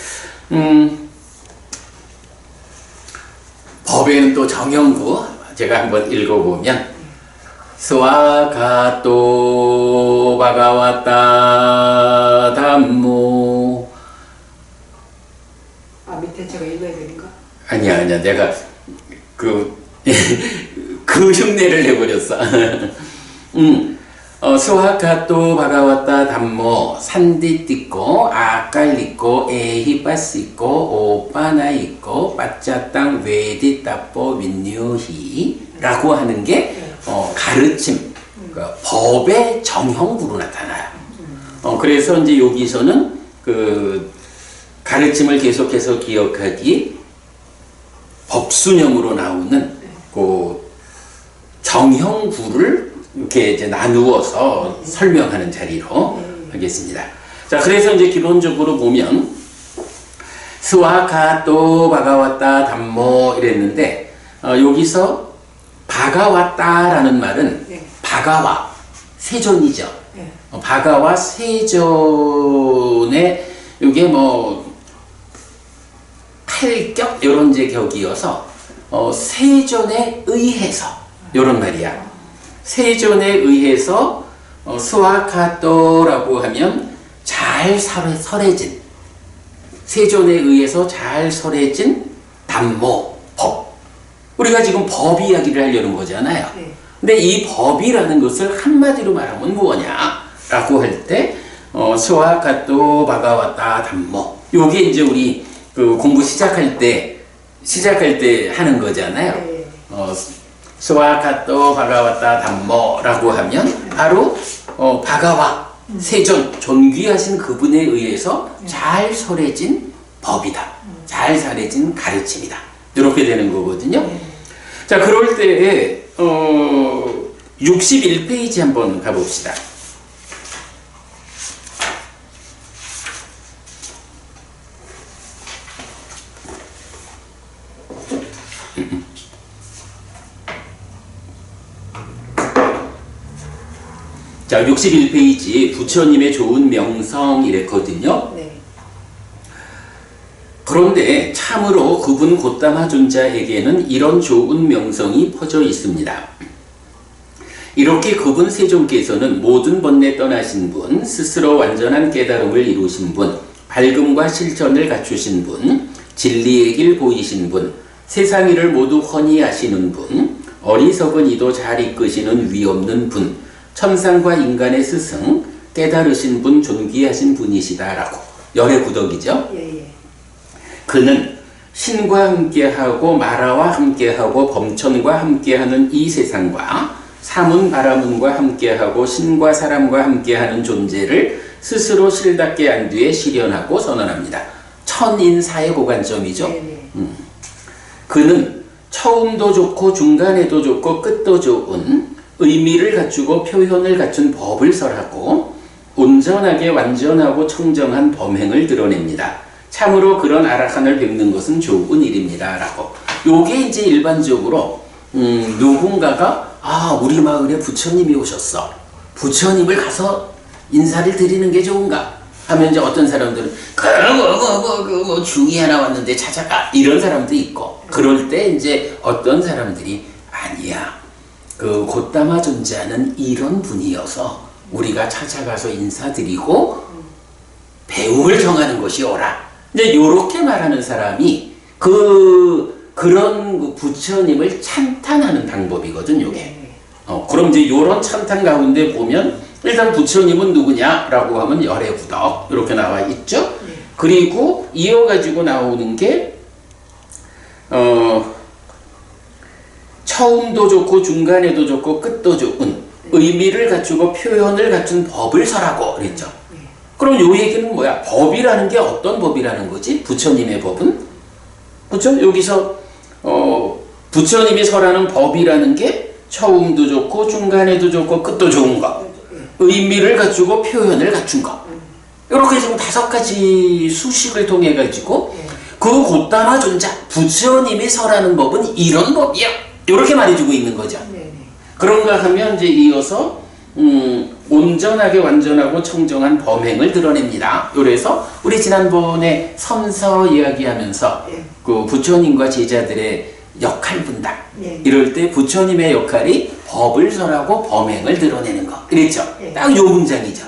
법에는 또 정형구 제가 한번 읽어보면 스와가토 바가와타 담모. 밑에 제가 읽어야 되는가? 아니야 내가 그 흉내를 내버렸어. 스와가토 바가와타 담모 산디 띠꼬 아깔 있고 에히빠스 있고 오빠나 있고 빠짜땅 웨디 따뽀 민유히 라고 하는 게 가르침, 그러니까 법의 정형구로 나타나요. 그래서 이제 여기서는 그 가르침을 계속해서 기억하기 법수념으로 나오는 그 정형구를 이렇게 이제 나누어서 설명하는 자리로 하겠습니다. 자, 그래서 이제 기본적으로 보면 스와가토 바가와타 담모 이랬는데 여기서 바가와타라는 말은 바가와 세존이죠. 바가와 세존의 이게 뭐 팔격 이런 이제 격이어서 세존에 의해서 이런 말이야. 세존에 의해서 스와가토라고 하면 잘 설해진 세존에 의해서 잘 설해진 담모, 법. 우리가 지금 법 이야기를 하려는 거잖아요. 네. 근데 이 법이라는 것을 한마디로 말하면 뭐냐라고 할 때, 스와카토 바가와타 담모. 요게 이제 우리 그 공부 시작할 때 하는 거잖아요. 네. 스와카토 바가와타 담모라고 하면 바로 바가와 세존 존귀하신 그분에 의해서 잘 설해진 법이다. 잘 설해진 가르침이다. 이렇게 되는 거거든요. 자, 그럴 때에 61페이지 한번 가봅시다. 자, 61페이지 부처님의 좋은 명성 이랬거든요. 네. 그런데 참으로 그분 곧다마 존자에게는 이런 좋은 명성이 퍼져 있습니다. 이렇게 그분 세존께서는 모든 번뇌 떠나신 분, 스스로 완전한 깨달음을 이루신 분, 밝음과 실천을 갖추신 분, 진리의 길 보이신 분, 세상 일을 모두 훤히 아시는 분, 어리석은 이도 잘 이끄시는 위 없는 분, 천상과 인간의 스승, 깨달으신 분, 존귀하신 분이시다라고. 열의 구덕이죠. 예. 그는 신과 함께하고 마라와 함께하고 범천과 함께하는 이 세상과 사문 바라문과 함께하고 신과 사람과 함께하는 존재를 스스로 실답게 안 뒤에 실현하고 선언합니다. 천인사의 고관점이죠. 그는 처음도 좋고 중간에도 좋고 끝도 좋은 의미를 갖추고 표현을 갖춘 법을 설하고 온전하게 완전하고 청정한 범행을 드러냅니다. 참으로 그런 아라한을 뵙는 것은 좋은 일입니다. 라고. 요게 이제 일반적으로 누군가가 우리 마을에 부처님이 오셨어. 부처님을 가서 인사를 드리는 게 좋은가? 하면 이제 어떤 사람들은 뭐 중이 하나 왔는데 찾아가. 이런 사람도 있고. 그럴 때 이제 어떤 사람들이 아니야. 그 곧다마 존재하는 이런 분이어서 우리가 찾아가서 인사드리고 배움을 정하는 것이 옳아. 이제 요렇게 말하는 사람이 그런 부처님을 찬탄하는 방법이거든, 요게. 그럼 이제 요런 찬탄 가운데 보면 일단 부처님은 누구냐라고 하면 열의 구덕 이렇게 나와 있죠. 그리고 이어가지고 나오는 게 처음도 좋고 중간에도 좋고 끝도 좋은 의미를 갖추고 표현을 갖춘 법을 설하고 그랬죠. 그럼 요 얘기는 뭐야? 법이라는 게 어떤 법이라는 거지? 부처님의 법은? 그렇죠? 여기서 부처님이 설하는 법이라는 게 처음도 좋고 중간에도 좋고 끝도 좋은 거, 의미를 갖추고 표현을 갖춘 거. 이렇게 지금 5가지 수식을 통해 가지고 그 곧다마 존자 부처님이 설하는 법은 이런 법이야. 이렇게 말해주고 있는 거죠. 그런가 하면 이제 이어서 온전하게 완전하고 청정한 범행을 드러냅니다. 그래서 우리 지난번에 선서 이야기하면서 그 부처님과 제자들의 역할 분담 이럴 때 부처님의 역할이 법을 설하고 범행을 드러내는 거 그랬죠. 딱 요 문장이죠.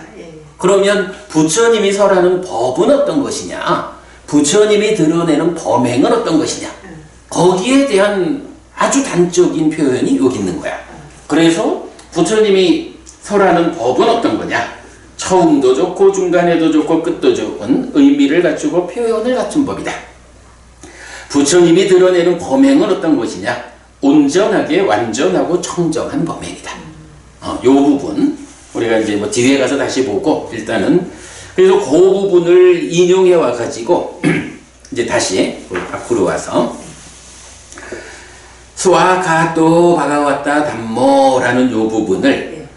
그러면 부처님이 설하는 법은 어떤 것이냐, 부처님이 드러내는 범행은 어떤 것이냐, 거기에 대한 아주 단적인 표현이 여기 있는 거야. 그래서 부처님이 설하는 법은 어떤 거냐? 처음도 좋고 중간에도 좋고 끝도 좋은 의미를 갖추고 표현을 갖춘 법이다. 부처님이 드러내는 범행은 어떤 것이냐? 온전하게 완전하고 청정한 범행이다. 요 부분 우리가 이제 뭐 뒤에 가서 다시 보고 일단은 그래서 그 부분을 인용해 와 가지고 이제 다시 앞으로 와서 스와카토 바가와타 담모라는 요 부분을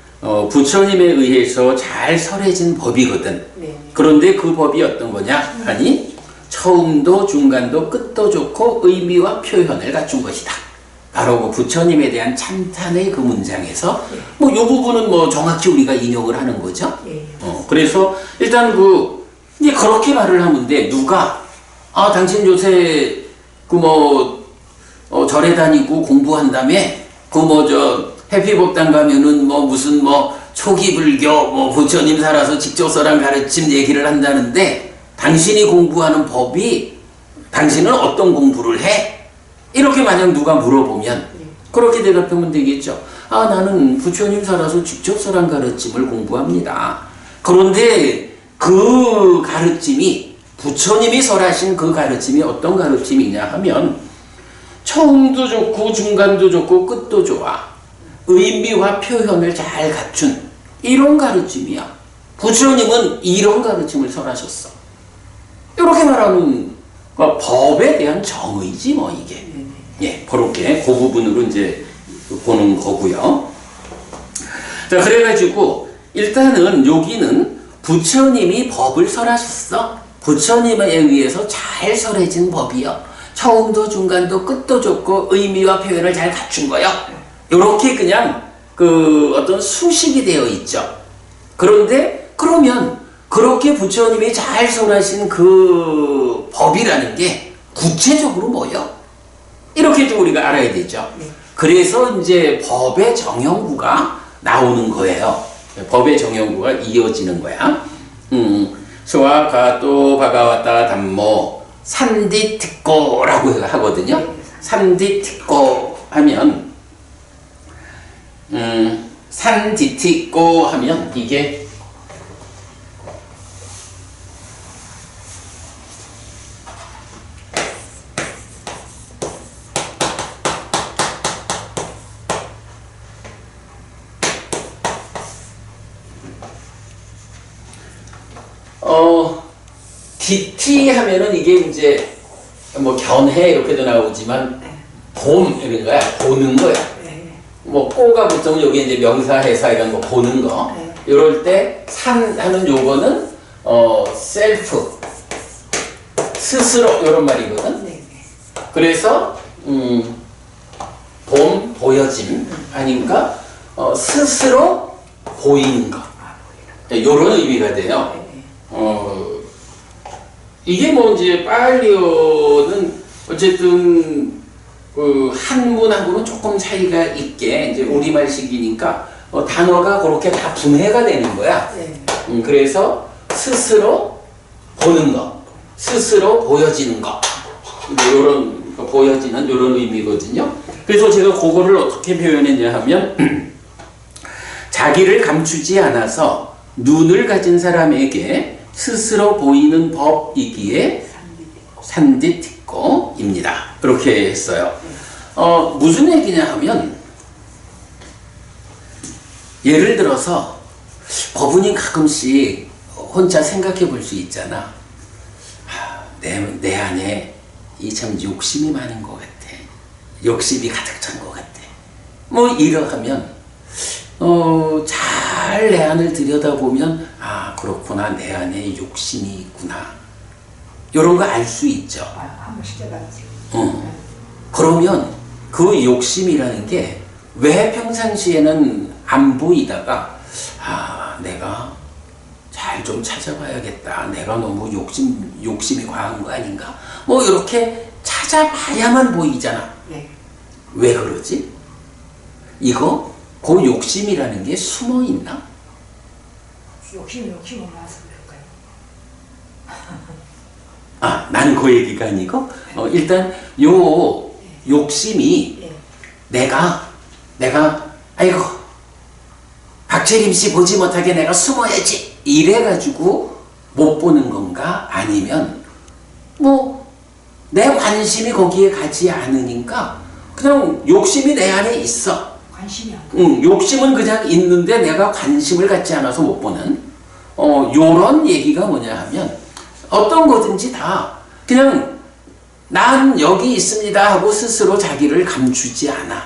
부처님에 의해서 잘 설해진 법이거든. 그런데 그 법이 어떤 거냐? 아니 처음도 중간도 끝도 좋고 의미와 표현을 갖춘 것이다. 바로 그 부처님에 대한 찬탄의 그 문장에서 뭐 요 부분은 뭐 정확히 우리가 인용을 하는 거죠. 그래서 일단 이제 그렇게 말을 하면 돼. 누가 당신 요새 절에 다니고 공부한 다음에 해피법당 가면은 무슨 초기 불교 부처님 살아서 직접 설한 가르침 얘기를 한다는데 당신이 공부하는 법이 당신은 어떤 공부를 해? 이렇게 만약 누가 물어보면 그렇게 대답하면 되겠죠. 아, 나는 부처님 살아서 직접 설한 가르침을 공부합니다. 그런데 그 가르침이 부처님이 설하신 그 가르침이 어떤 가르침이냐 하면 처음도 좋고 중간도 좋고 끝도 좋아. 의미와 표현을 잘 갖춘 이런 가르침이야. 부처님은 이런 가르침을 설하셨어. 이렇게 말하는 법에 대한 정의지 뭐 이게. 예, 그렇게 그 부분으로 이제 보는 거고요. 자, 그래가지고 일단은 여기는 부처님이 법을 설하셨어. 부처님에 의해서 잘 설해진 법이요. 처음도 중간도 끝도 좋고 의미와 표현을 잘 갖춘 거요. 이렇게 그냥 그 어떤 수식이 되어 있죠. 그런데 그러면 그렇게 부처님이 잘 설하신 그 법이라는 게 구체적으로 뭐요? 이렇게 좀 우리가 알아야 되죠. 그래서 이제 법의 정형구가 나오는 거예요. 법의 정형구가 이어지는 거야. 스와 가또 바가와타 담모 산디특고라고 하거든요. 산디특고 하면 산디특고 하면 이게 DT 하면은 이게 이제 뭐 견해 이렇게도 나오지만 봄 이런 거야. 보는 거야. 뭐 꼬가 보통 여기 이제 명사 해사 이런 거 보는 거. 이럴 때 산 하는 요거는 셀프 스스로 이런 말이거든. 그래서 봄 보여짐 아닌가 스스로 보이는 거. 이런 의미가 돼요. 이게 뭐 이제 빨리어는 어쨌든 그 한문하고는 조금 차이가 있게 이제 우리말식이니까 단어가 그렇게 다 분해가 되는 거야. 그래서 스스로 보는 거, 스스로 보여지는 거, 이런 보여지는 이런 의미거든요. 그래서 제가 그거를 어떻게 표현했냐 하면 자기를 감추지 않아서 눈을 가진 사람에게 스스로 보이는 법이기에 산디특고입니다. 그렇게 했어요. 무슨 얘기냐 하면 예를 들어서 법은이 가끔씩 혼자 생각해 볼 수 있잖아. 내 안에 이 참 욕심이 많은 것 같아. 욕심이 가득 찬 것 같아. 뭐 이러하면 잘 내 안을 들여다보면 아 그렇구나 내 안에 욕심이 있구나 이런 거 알 수 있죠. 한번 시켜봤지. 그러면 그 욕심이라는 게 왜 평상시에는 안 보이다가 아 내가 잘 좀 찾아봐야겠다. 내가 너무 욕심이 과한 거 아닌가? 뭐 이렇게 찾아봐야만 보이잖아. 왜 그러지? 이거 그 욕심이라는 게 숨어 있나? 욕심을 나서 그럴까요? 아, 나는 그 얘기가 아니고 일단 요 욕심이 내가 아이고 박재림 씨 보지 못하게 내가 숨어야지 이래가지고 못 보는 건가? 아니면 뭐 내 관심이 거기에 가지 않으니까 그냥 욕심이 내 안에 있어. 관심이 안 욕심은 그냥 있는데 내가 관심을 갖지 않아서 못 보는 요런 얘기가 뭐냐 하면 어떤 거든지 다 그냥 난 여기 있습니다 하고 스스로 자기를 감추지 않아.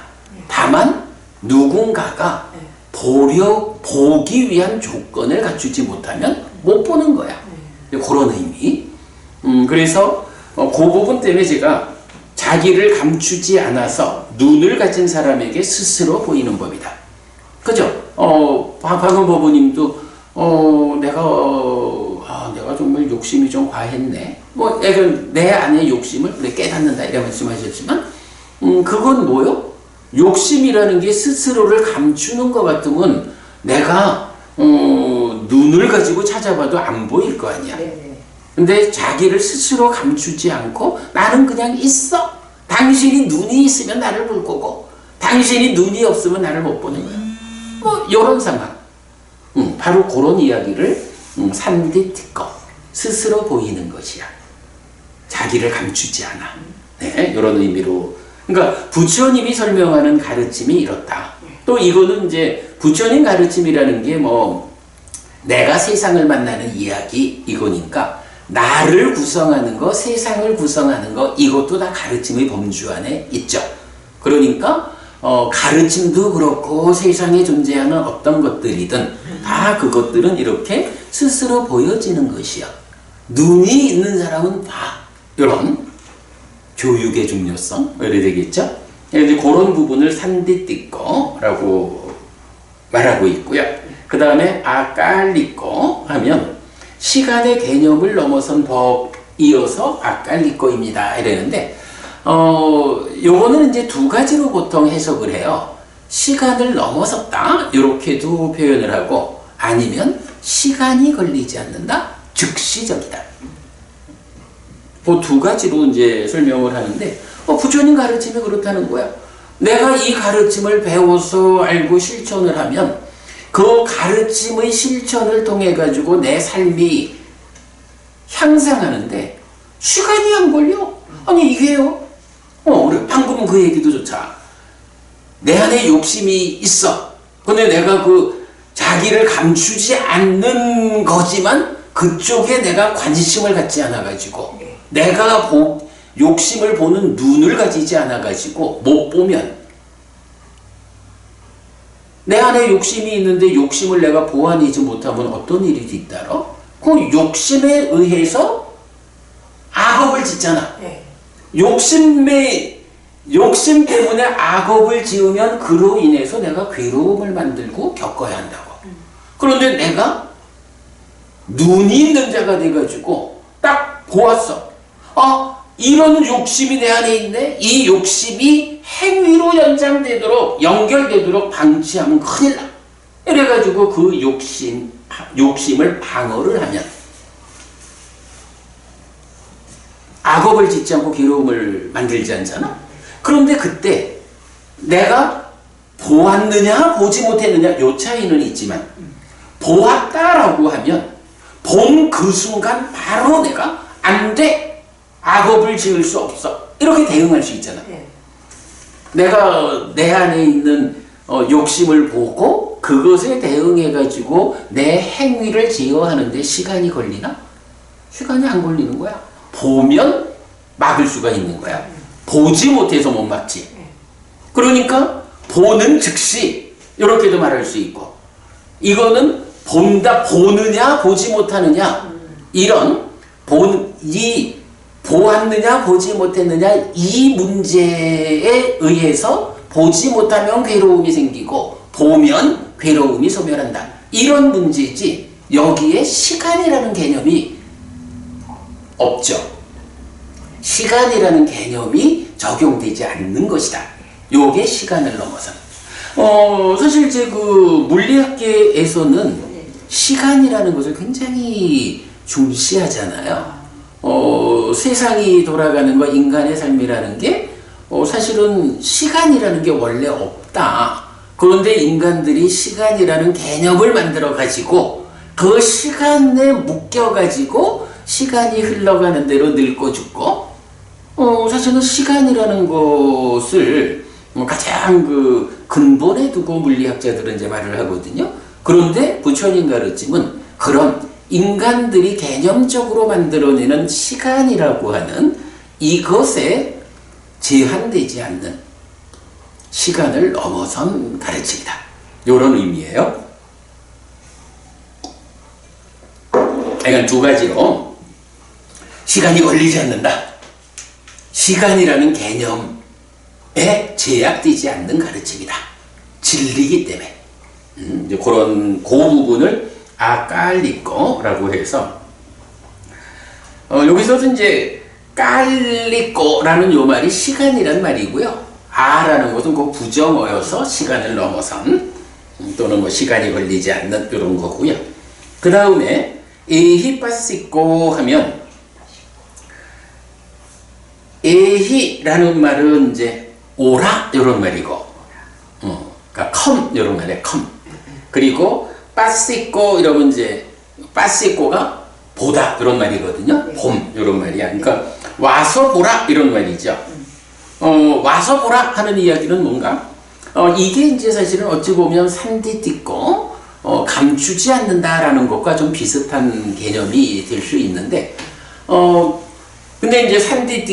다만 누군가가 보기 위한 조건을 갖추지 못하면 못 보는 거야. 그런 의미. 그래서 그 부분 때문에 제가 자기를 감추지 않아서 눈을 가진 사람에게 스스로 보이는 법이다. 그죠? 박은 법원님도 내가 정말 욕심이 좀 과했네. 뭐 내 안의 욕심을 깨닫는다 이런 말씀하셨지만 그건 뭐요? 욕심이라는 게 스스로를 감추는 것 같으면 내가 눈을 가지고 찾아봐도 안 보일 거 아니야. 근데 자기를 스스로 감추지 않고 나는 그냥 있어. 당신이 눈이 있으면 나를 볼 거고 당신이 눈이 없으면 나를 못 보는 거야. 뭐 이런 상황. 바로 그런 이야기를 산디티꺼 스스로 보이는 것이야. 자기를 감추지 않아. 네, 이런 의미로. 그러니까 부처님이 설명하는 가르침이 이렇다. 또 이거는 이제 부처님 가르침이라는 게 뭐 내가 세상을 만나는 이야기 이거니까 나를 구성하는 거, 세상을 구성하는 거 이것도 다 가르침의 범주 안에 있죠. 그러니까 가르침도 그렇고 세상에 존재하는 어떤 것들이든 다 그것들은 이렇게 스스로 보여지는 것이야. 눈이 있는 사람은 봐. 이런 교육의 중요성 이래 되겠죠. 이제 그런 부분을 산디띠꺼라고 말하고 있고요. 그 다음에 아깔리꺼 하면 시간의 개념을 넘어선 법이어서 아깔리꺼입니다. 이랬는데 요거는 이제 두 가지로 보통 해석을 해요. 시간을 넘어섰다 이렇게도 표현을 하고 아니면 시간이 걸리지 않는다 즉시적이다. 그 두 가지로 이제 설명을 하는데 부처님 가르침이 그렇다는 거야. 내가 이 가르침을 배워서 알고 실천을 하면 그 가르침의 실천을 통해 가지고 내 삶이 향상하는데 시간이 안 걸려. 아니 이게요. 우리 방금 그 얘기도 좋다. 내 안에 욕심이 있어. 근데 내가 그 자기를 감추지 않는 거지만 그쪽에 내가 관심을 갖지 않아 가지고 내가 욕심을 보는 눈을 가지지 않아 가지고 못 보면 내 안에 욕심이 있는데 욕심을 내가 보완하지 못하면 어떤 일이 뒤따라? 그 욕심에 의해서 악업을 짓잖아. 욕심 때문에 악업을 지으면 그로 인해서 내가 괴로움을 만들고 겪어야 한다고. 그런데 내가 눈이 있는 자가 돼가지고 딱 보았어. 이런 욕심이 내 안에 있네. 이 욕심이 행위로 연결되도록 방치하면 큰일 나. 이래가지고 그 욕심을 방어를 하면 악업을 짓지 않고 괴로움을 만들지 않잖아. 그런데 그때 내가 보았느냐 보지 못했느냐 요 차이는 있지만 보았다라고 하면 본 그 순간 바로 내가 안 돼. 악업을 지을 수 없어. 이렇게 대응할 수 있잖아. 내가 내 안에 있는 욕심을 보고 그것에 대응해가지고 내 행위를 제어하는데 시간이 걸리나? 시간이 안 걸리는 거야. 보면 막을 수가 있는 거야. 보지 못해서 못 막지. 그러니까 보는 즉시 이렇게도 말할 수 있고 이거는 보느냐 보지 못하느냐 이런 보았느냐 보지 못했느냐 이 문제에 의해서 보지 못하면 괴로움이 생기고 보면 괴로움이 소멸한다. 이런 문제지 여기에 시간이라는 개념이 없죠. 시간이라는 개념이 적용되지 않는 것이다. 요게 시간을 넘어선. 사실 이제 그 물리학계에서는 시간이라는 것을 굉장히 중시하잖아요. 세상이 돌아가는 거, 인간의 삶이라는 게 사실은 시간이라는 게 원래 없다. 그런데 인간들이 시간이라는 개념을 만들어 가지고 그 시간에 묶여 가지고 시간이 흘러가는 대로 늙고 죽고 사실은 시간이라는 것을 가장 그 근본에 두고 물리학자들은 이제 말을 하거든요. 그런데 부처님 가르침은 그런 인간들이 개념적으로 만들어내는 시간이라고 하는 이것에 제한되지 않는 시간을 넘어선 가르침이다. 이런 의미예요. 그러니까 두 가지로 시간이 걸리지 않는다. 시간이라는 개념에 제약되지 않는 가르침이다. 진리이기 때문에. 이제 그런 그 부분을 아깔리꺼라고 해서 여기서도 이제 깔리꺼라는 요 말이 시간이란 말이고요. 아라는 것은 그 부정어여서 시간을 넘어선 또는 뭐 시간이 걸리지 않는 이런 거고요. 그 다음에 이 히파시꺼 하면 에히라는 말은 이제 오라 이런 말이고, 그러니까 컴 이런 말이에요. 컴. 그리고 빠시꼬 이러면 이제 빠시꼬가 보다 이런 말이거든요. 봄 이런 말이야. 그러니까 와서 보라 이런 말이죠. 와서 보라 하는 이야기는 뭔가? 이게 이제 사실은 어찌 보면 산디 띠꼬 감추지 않는다라는 것과 좀 비슷한 개념이 될 수 있는데, 근데 이제 산디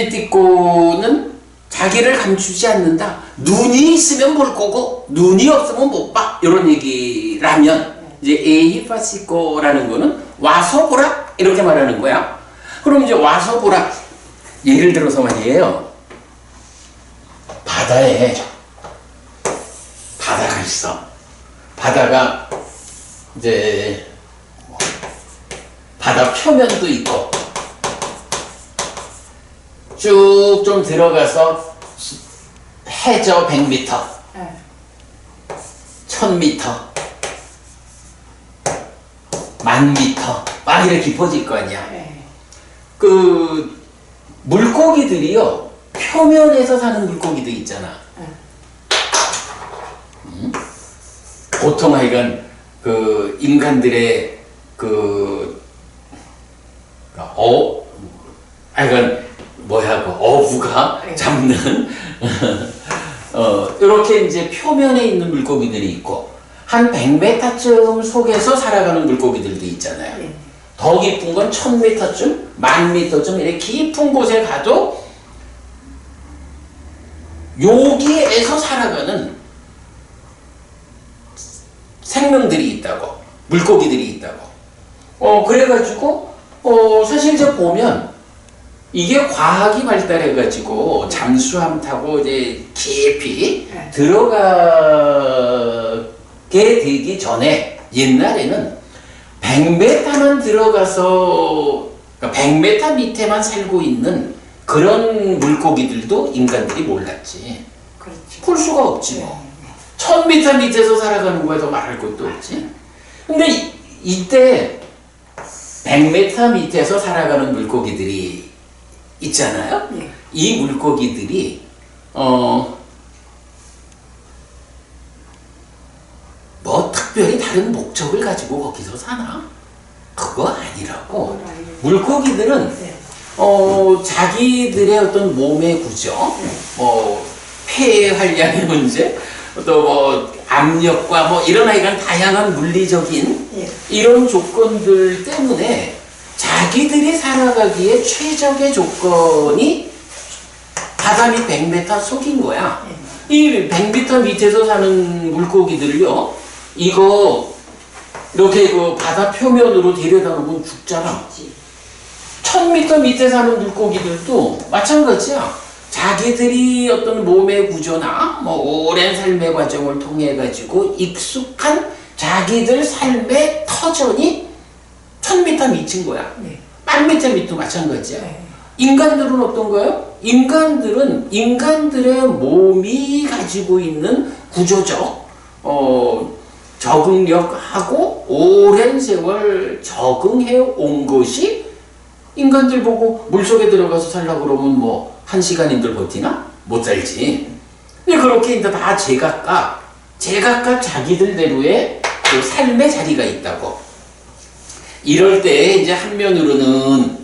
띠꼬는 자기를 감추지 않는다. 눈이 있으면 볼 거고 눈이 없으면 못 봐. 이런 얘기라면 이제 에히파시꼬라는 거는 와서 보라 이렇게 말하는 거야. 그럼 이제 와서 보라. 예를 들어서 말이에요. 바다에 바다가 있어. 바다가 이제 바다 표면도 있고 쭉 좀 들어가서 해저 100m, 1000m, 10,000m 막 이렇게 깊어질 거 아니야. 그 물고기들이요 표면에서 사는 물고기들 있잖아. 보통 하여간 그 인간들의 하여간 어부가 잡는 이렇게 이제 표면에 있는 물고기들이 있고 한 100m쯤 속에서 살아가는 물고기들도 있잖아요. 더 깊은 건 1000m쯤, 10,000m쯤 이렇게 깊은 곳에 가도 여기에서 살아가는 생명들이 있다고, 물고기들이 있다고. 그래가지고 사실 이제 보면 이게 과학이 발달해가지고 잠수함 타고 이제 깊이 들어가게 되기 전에 옛날에는 100m만 들어가서 100m 밑에만 살고 있는 그런 물고기들도 인간들이 몰랐지. 그렇지. 풀 수가 없지 뭐. 1000m 밑에서 살아가는 거에서 말할 것도 없지. 근데 이때 100m 밑에서 살아가는 물고기들이 있잖아요. 이 물고기들이 뭐 특별히 다른 목적을 가지고 거기서 사나? 그거 아니라고. 물고기들은 자기들의 어떤 몸의 구조, 폐 활량의 문제, 또 압력과 이런 하여간 다양한 물리적인 이런 조건들 때문에 자기들이 살아가기에 최적의 조건이 바다 밑 100m 속인 거야. 이 100m 밑에서 사는 물고기들을요, 이거 이렇게 그 바다 표면으로 데려다 놓으면 죽잖아. 1000m 밑에 사는 물고기들도 마찬가지야. 자기들이 어떤 몸의 구조나 오랜 삶의 과정을 통해 가지고 익숙한 자기들 삶의 터전이 1000m 밑인 거야. 10,000m 밑도 마찬가지야. 인간들은 어떤가요? 인간들은 인간들의 몸이 가지고 있는 구조적 적응력하고 오랜 세월 적응해 온 것이 인간들 보고 물속에 들어가서 살려고 그러면 1시간인들 버티나? 못 살지. 근데 그렇게 이제 다 제각각 자기들대로의 그 삶의 자리가 있다고. 이럴 때 이제 한면으로는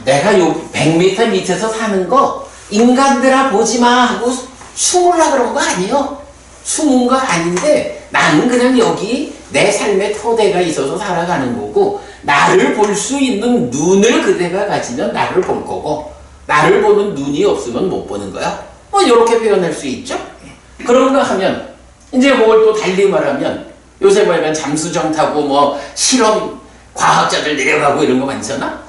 내가 요 100m 밑에서 사는 거 인간들아 보지마 하고 숨으려 그런 거 아니요. 숨은 거 아닌데 나는 그냥 여기 내 삶의 터대가 있어서 살아가는 거고, 나를 볼 수 있는 눈을 그대가 가지면 나를 볼 거고, 나를 보는 눈이 없으면 못 보는 거야. 이렇게 표현할 수 있죠. 그런가 하면 이제 그걸 또 달리 말하면 요새 보면 잠수정 타고 실험 과학자들 내려가고 이런 거 많잖아.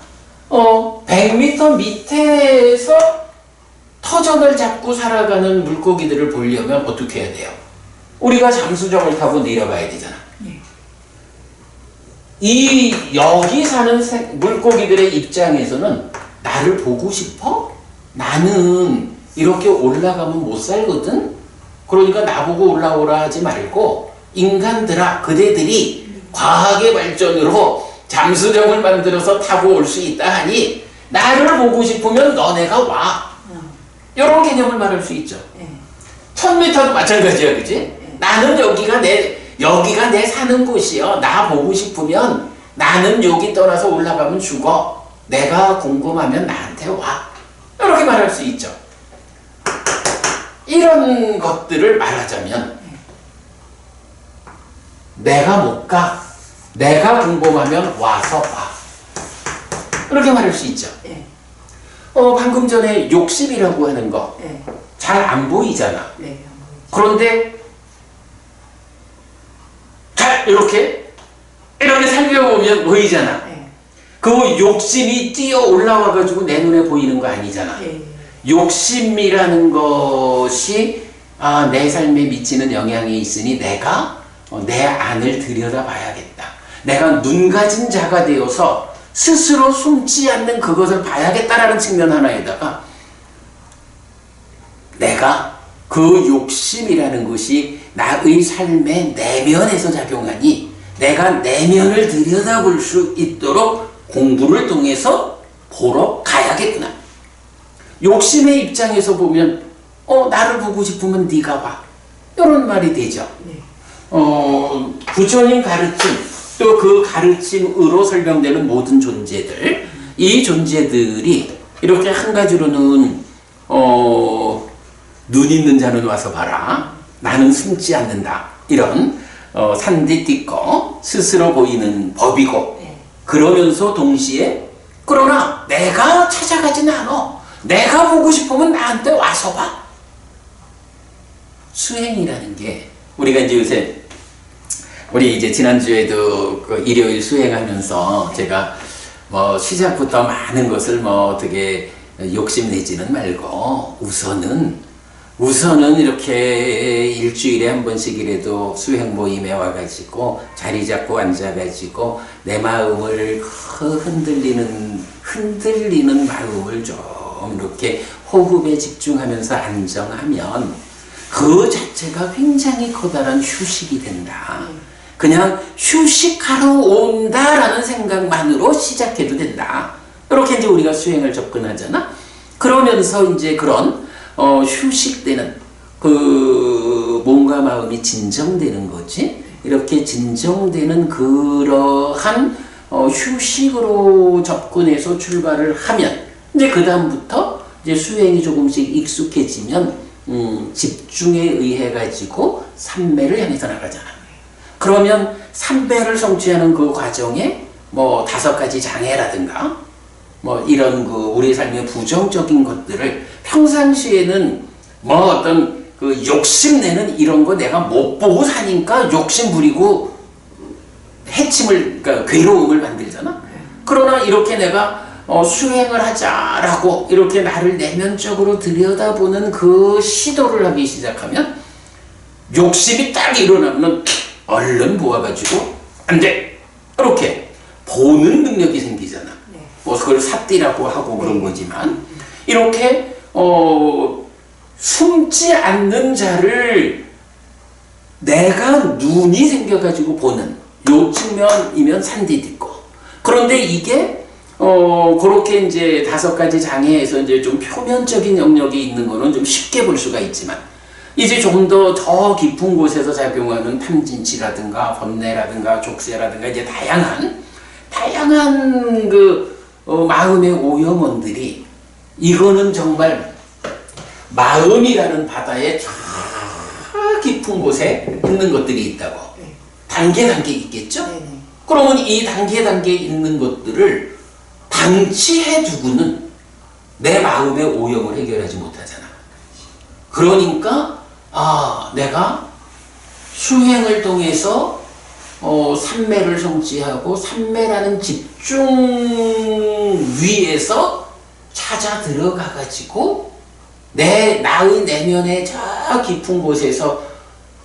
100m 밑에서 터전을 잡고 살아가는 물고기들을 보려면 어떻게 해야 돼요? 우리가 잠수정을 타고 내려가야 되잖아. 여기 사는 물고기들의 입장에서는 나를 보고 싶어? 나는 이렇게 올라가면 못 살거든? 그러니까 나보고 올라오라 하지 말고 인간들아, 그대들이 과학의 발전으로 잠수정을 만들어서 타고 올 수 있다 하니 나를 보고 싶으면 너네가 와. 이런 개념을 말할 수 있죠. 1000m도 마찬가지야, 그지? 나는 여기가 내 사는 곳이요. 나 보고 싶으면 나는 여기 떠나서 올라가면 죽어. 내가 궁금하면 나한테 와. 이렇게 말할 수 있죠. 이런 것들을 말하자면 내가 못 가. 내가 궁금하면 와서 봐. 이렇게 말할 수 있죠. 방금 전에 욕심이라고 하는 거 잘 안 보이잖아. 그런데 잘 이렇게 살펴보면 보이잖아. 그 욕심이 뛰어 올라와 가지고 내 눈에 보이는 거 아니잖아. 욕심이라는 것이 내 삶에 미치는 영향이 있으니 내가 내 안을 들여다봐야겠다. 내가 눈 가진 자가 되어서 스스로 숨지 않는 그것을 봐야겠다라는 측면 하나에다가 내가 그 욕심이라는 것이 나의 삶의 내면에서 작용하니 내가 내면을 들여다볼 수 있도록 공부를 통해서 보러 가야겠구나. 욕심의 입장에서 보면 나를 보고 싶으면 네가 와. 이런 말이 되죠. 부처님 가르침 또 그 가르침으로 설명되는 모든 존재들, 이 존재들이 이렇게 한 가지로는 눈 있는 자는 와서 봐라. 나는 숨지 않는다. 이런 산디띠꺼 스스로 보이는 법이고 그러면서 동시에 그러나 내가 찾아가지는 않아. 내가 보고 싶으면 나한테 와서 봐. 수행이라는 게 우리가 이제 요새 우리 이제 지난주에도 그 일요일 수행하면서 제가 뭐 시작부터 많은 것을 뭐 어떻게 욕심내지는 말고 우선은 이렇게 일주일에 한 번씩이라도 수행 모임에 와가지고 자리 잡고 앉아가지고 내 마음을 흔들리는 마음을 좀 이렇게 호흡에 집중하면서 안정하면 그 자체가 굉장히 커다란 휴식이 된다. 그냥 휴식하러 온다라는 생각만으로 시작해도 된다. 이렇게 이제 우리가 수행을 접근하잖아. 그러면서 이제 그런 휴식되는 그 몸과 마음이 진정되는 거지. 이렇게 진정되는 그러한 휴식으로 접근해서 출발을 하면 이제 그 다음부터 이제 수행이 조금씩 익숙해지면 집중에 의해 가지고 삼매를 향해서 나가잖아. 그러면 삼매를 성취하는 그 과정에 뭐 5가지 장애라든가 뭐 이런 그 우리 삶의 부정적인 것들을 평상시에는 뭐 어떤 그 욕심내는 이런 거 내가 못 보고 사니까 욕심 부리고 그러니까 괴로움을 만들잖아. 그러나 이렇게 내가 수행을 하자라고 이렇게 나를 내면적으로 들여다보는 그 시도를 하기 시작하면 욕심이 딱 일어나면 얼른 모아가지고 안 돼! 이렇게 보는 능력이 생기잖아. 뭐 그걸 삿띠라고 하고 그런 거지만 이렇게 숨지 않는 자를 내가 눈이 생겨가지고 보는 요 측면이면 산디디고 그런데 이게 그렇게 이제 5가지 장애에서 이제 좀 표면적인 영역이 있는 거는 좀 쉽게 볼 수가 있지만 이제 좀 더 깊은 곳에서 작용하는 탐진치라든가 번뇌라든가 족쇄라든가 이제 다양한 그 마음의 오염원들이 이거는 정말 마음이라는 바다의 저 깊은 곳에 있는 것들이 있다고. 단계 있겠죠? 그러면 이 단계 있는 것들을 방치해 두고는 내 마음의 오염을 해결하지 못하잖아. 그러니까 내가 수행을 통해서 삼매를 성취하고 삼매라는 집중 위에서 찾아 들어가 가지고 나의 내면의 저 깊은 곳에서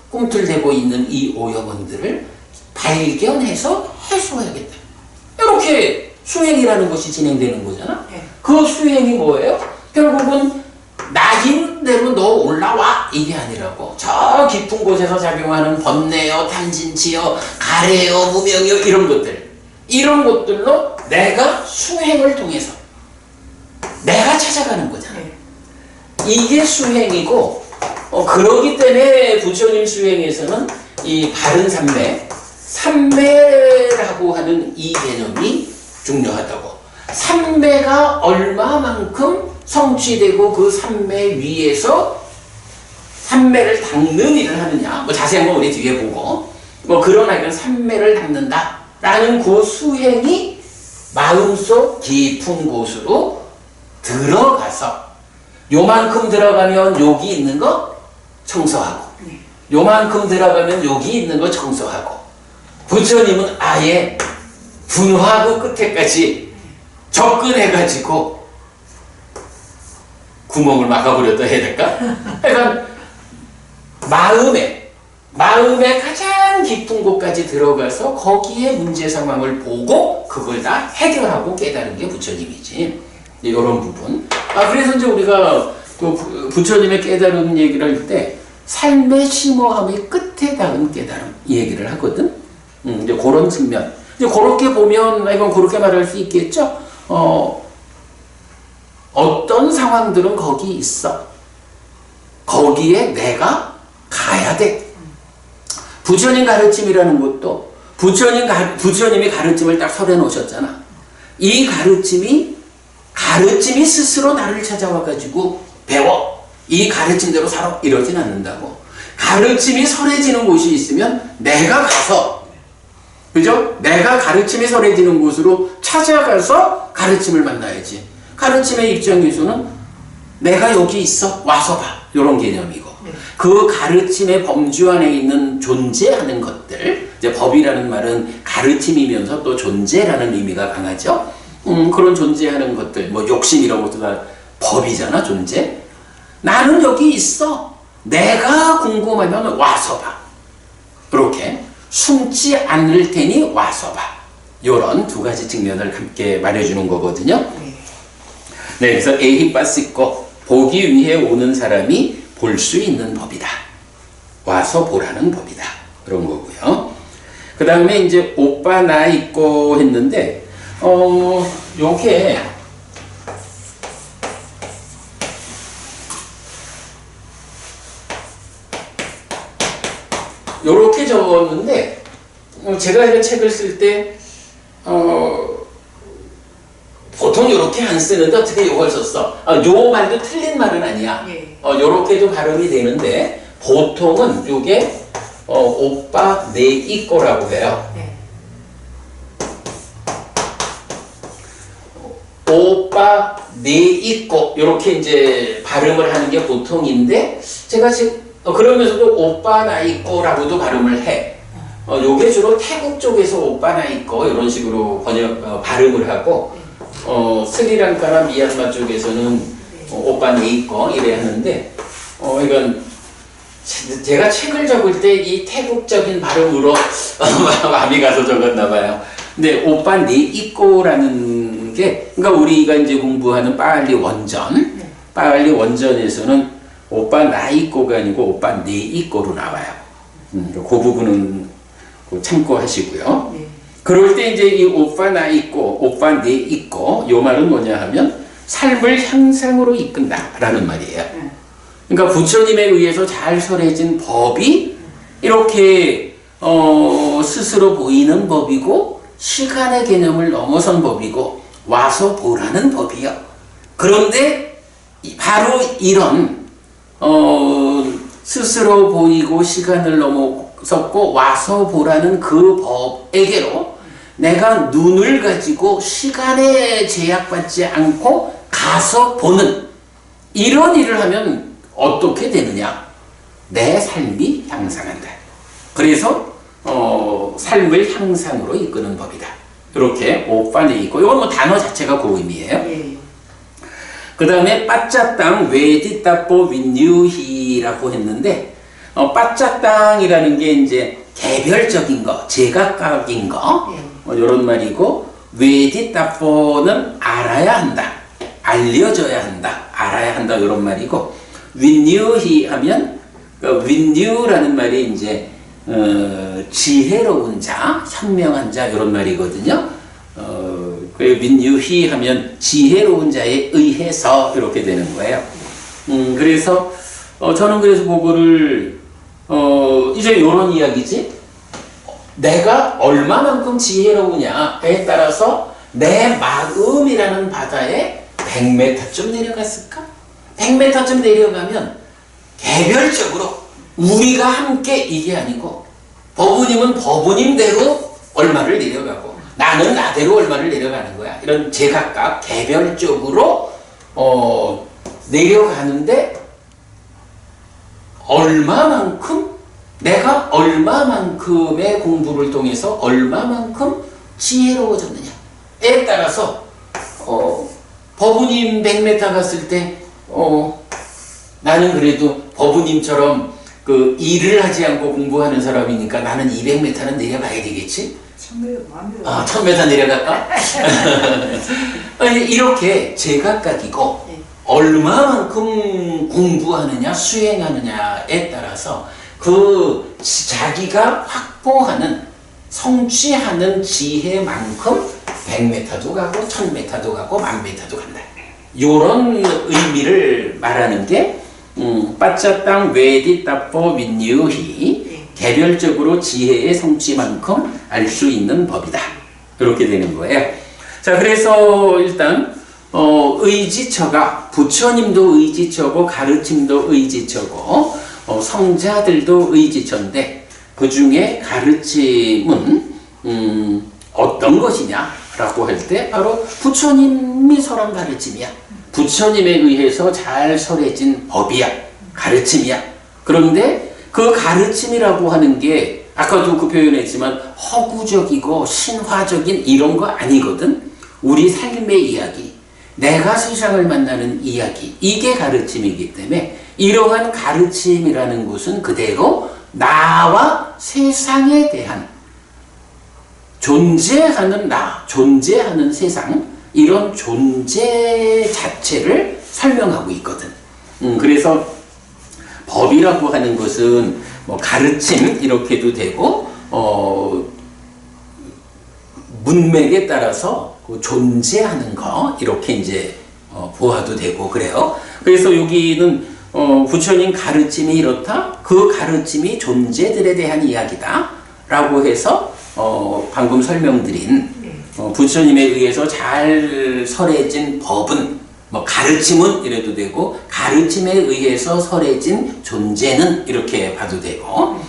꿈틀대고 있는 이 오염원들을 발견해서 해소해야겠다. 이렇게 수행이라는 것이 진행되는 거잖아. 그 수행이 뭐예요? 결국은 나 있는 대로 너 올라와 이게 아니라고 저 깊은 곳에서 작용하는 번뇌요, 탐진치요, 가래요, 무명이요 이런 것들 이런 것들로 내가 수행을 통해서 내가 찾아가는 거잖아. 이게 수행이고, 그러기 때문에 부처님 수행에서는 이 바른 삼매라고 하는 이 개념이 중요하다고. 삼매가 얼마만큼 성취되고 그 삼매 위에서 삼매를 닦는 일을 하느냐, 뭐 자세한 건 우리 뒤에 보고, 뭐 그러나 이건 삼매를 닦는다 라는 그 수행이 마음속 깊은 곳으로 들어가서, 요만큼 들어가면 여기 있는 거 청소하고, 요만큼 들어가면 여기 있는 거 청소하고, 부처님은 아예 분화구 끝에까지 접근해가지고 구멍을 막아버렸다 해야 될까? 그러니까 마음의 가장 깊은 곳까지 들어가서 거기에 문제 상황을 보고 그걸 다 해결하고 깨달은 게 부처님이지. 이런 부분. 그래서 이제 우리가 그 부처님의 깨달음 얘기를 할 때 삶의 심오함의 끝에 닿은 깨달음 이 얘기를 하거든. 이제 그런 측면. 이제 그렇게 보면 이건 그렇게 말할 수 있겠죠. 어떤 상황들은 거기 있어. 거기에 내가 가야 돼. 부처님 가르침이라는 것도 부처님이 가르침을 딱 설해 놓으셨잖아. 이 가르침이 스스로 나를 찾아와 가지고 배워. 이 가르침대로 살아. 이러진 않는다고. 가르침이 설해지는 곳이 있으면 내가 가서, 그죠? 내가 가르침이 설해지는 곳으로 찾아가서 가르침을 만나야지. 가르침의 입장에서는 내가 여기 있어. 와서 봐. 이런 개념이고. 그 가르침의 범주 안에 있는 존재하는 것들, 이제 법이라는 말은 가르침이면서 또 존재라는 의미가 강하죠. 그런 존재하는 것들, 뭐 욕심 이런 것도 다 법이잖아, 존재. 나는 여기 있어. 내가 궁금하면 와서 봐. 그렇게 숨지 않을 테니 와서 봐. 이런 두 가지 측면을 함께 말해주는 거거든요. 네, 그래서 에히빠스고 보기 위해 오는 사람이 볼 수 있는 법이다. 와서 보라는 법이다. 그런 거고요. 그 다음에 이제 오빠 나 있고 했는데, 요게 요렇게 적었는데, 제가 이런 책을 쓸 때, 보통 요렇게 안 쓰는데 어떻게 요걸 썼어? 요 말도 틀린 말은 아니야. 요렇게도 발음이 되는데, 보통은 요게, 오빠 내 있고라고 해요. 오빠 내 있고, 요렇게 이제 발음을 하는 게 보통인데, 제가 지금, 그러면서도 오빠 나 있고라고도 발음을 해. 요게 주로 태국 쪽에서 오빠 나 있고, 이런 식으로 발음을 하고, 스리랑카나 미얀마 쪽에서는 오빠 내 있고, 이래 하는데, 이건 제가 책을 적을 때 이 태국적인 발음으로 마음이 가서 적었나 봐요. 근데 오빠 내 있고라는 게, 그러니까 우리가 이제 공부하는 빨리 원전에서는 오빠 나 있고가 아니고 오빠 내 있고로 나와요. 그 부분은 참고하시고요. 그럴 때 이제 이 오빠 나 있고, 오빠 내 있고, 요 말은 뭐냐 하면 삶을 향상으로 이끈다라는 말이에요. 그러니까 부처님에 의해서 잘 설해진 법이 이렇게 스스로 보이는 법이고, 시간의 개념을 넘어선 법이고, 와서 보라는 법이요. 그런데 바로 이런 스스로 보이고 시간을 넘어섰고 와서 보라는 그 법에게로 내가 눈을 가지고 시간에 제약받지 않고 가서 보는 이런 일을 하면 어떻게 되느냐? 내 삶이 향상한다. 그래서 삶을 향상으로 이끄는 법이다. 이렇게 오빠네 있고, 이건 뭐 단어 자체가 그 의미예요. 그 다음에 빠짜땅 외디따뽀 윈유히라고 했는데, 빠짜땅이라는 게 이제 개별적인 거, 제각각인 거, 이런 말이고, 외디따뽀는 알아야 한다, 알려져야 한다, 알아야 한다, 이런 말이고, 윈유히 하면, 윈유라는 말이 이제 지혜로운 자, 현명한 자, 이런 말이거든요. 그리고 민유희 하면 지혜로운 자에 의해서 이렇게 되는 거예요. 그래서 저는 그래서 그거를 이제 이런 이야기지. 내가 얼마만큼 지혜로우냐에 따라서 내 마음이라는 바다에 100m쯤 내려갔을까? 100m쯤 내려가면 개별적으로 우리가 함께 이게 아니고 법부님은 법부님대로 얼마를 내려가고 나는 나대로 얼마를 내려가는 거야. 이런 제각각 개별적으로 내려가는데 얼마만큼 내가 얼마만큼의 공부를 통해서 얼마만큼 지혜로워졌느냐에 따라서 법부님 100m 갔을 때 나는 그래도 법부님처럼 그 일을 하지 않고 공부하는 사람이니까 나는 200m는 내려가야 되겠지? 1000m 내려갈까? 이렇게 제각각이고 얼마만큼 공부하느냐 수행하느냐에 따라서 그 자기가 확보하는 성취하는 지혜만큼 100m도 가고 1000m도 가고 10,000m도 간다. 요런 의미를 말하는 게 빠짜땅 외디 따뽀 민유희 개별적으로 지혜의 성취만큼 알 수 있는 법이다. 이렇게 되는 거예요. 자, 그래서 일단 의지처가 부처님도 의지처고 가르침도 의지처고 성자들도 의지처인데 그 중에 가르침은 어떤 것이냐라고 할 때 바로 부처님이 설한 가르침이야. 부처님에 의해서 잘 설해진 법이야. 가르침이야. 그런데 그 가르침이라고 하는 게 아까도 그 표현했지만 허구적이고 신화적인 이런 거 아니거든. 우리 삶의 이야기, 내가 세상을 만나는 이야기, 이게 가르침이기 때문에 이러한 가르침이라는 것은 그대로 나와 세상에 대한 존재하는 나, 존재하는 세상, 이런 존재 자체를 설명하고 있거든. 그래서 법이라고 하는 것은 뭐 가르침 이렇게도 되고 문맥에 따라서 그 존재하는 거 이렇게 이제 보아도 되고 그래요. 그래서 여기는 부처님 가르침이 이렇다. 그 가르침이 존재들에 대한 이야기다. 라고 해서 방금 설명드린 부처님에 의해서 잘 설해진 법은 뭐 가르침은 이래도 되고 가르침에 의해서 설해진 존재는 이렇게 봐도 되고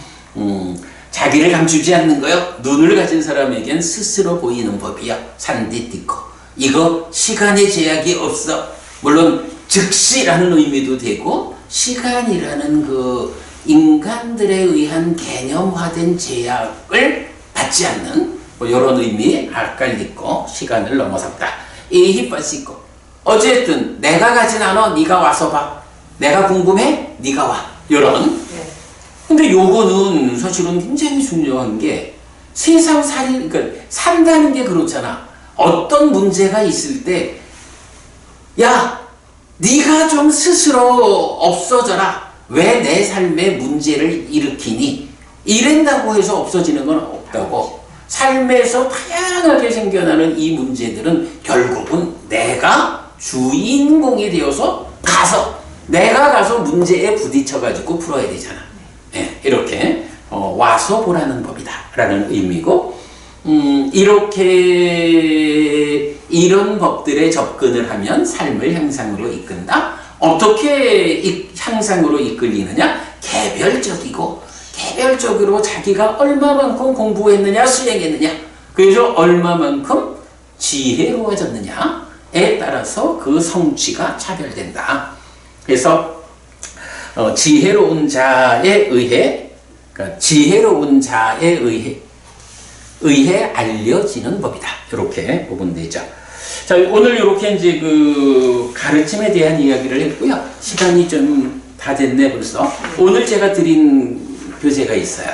자기를 감추지 않는 거요. 눈을 가진 사람에겐 스스로 보이는 법이야. 산디띠코. 이거 시간의 제약이 없어. 물론 즉시라는 의미도 되고 시간이라는 그 인간들에 의한 개념화된 제약을 받지 않는 뭐 이런 의미 알깔리고 시간을 넘어섰다. 이히빠시고 어쨌든 내가 가진 않아 네가 와서 봐. 내가 궁금해 네가 와. 이런. 근데 요거는 사실은 굉장히 중요한 게 세상 그러니까 산다는 게 그렇잖아. 어떤 문제가 있을 때 야, 네가 좀 스스로 없어져라. 왜 내 삶에 문제를 일으키니? 이런다고 해서 없어지는 건 없다고. 삶에서 다양하게 생겨나는 이 문제들은 결국은 내가 주인공이 되어서 내가 가서 문제에 부딪혀가지고 풀어야 되잖아. 네, 이렇게 와서 보라는 법이다 라는 의미고 이렇게 이런 법들에 접근을 하면 삶을 향상으로 이끈다. 어떻게 향상으로 이끌리느냐? 개별적으로 자기가 얼마만큼 공부했느냐 수행했느냐 그래서 얼마만큼 지혜로워졌느냐에 따라서 그 성취가 차별된다. 그래서 지혜로운 자에 의해 그러니까 지혜로운 자에 의해 알려지는 법이다. 이렇게 보면 되죠. 자, 오늘 이렇게 이제 그 가르침에 대한 이야기를 했고요. 시간이 좀 다 됐네 벌써. 오늘 제가 드린 교재가 있어요.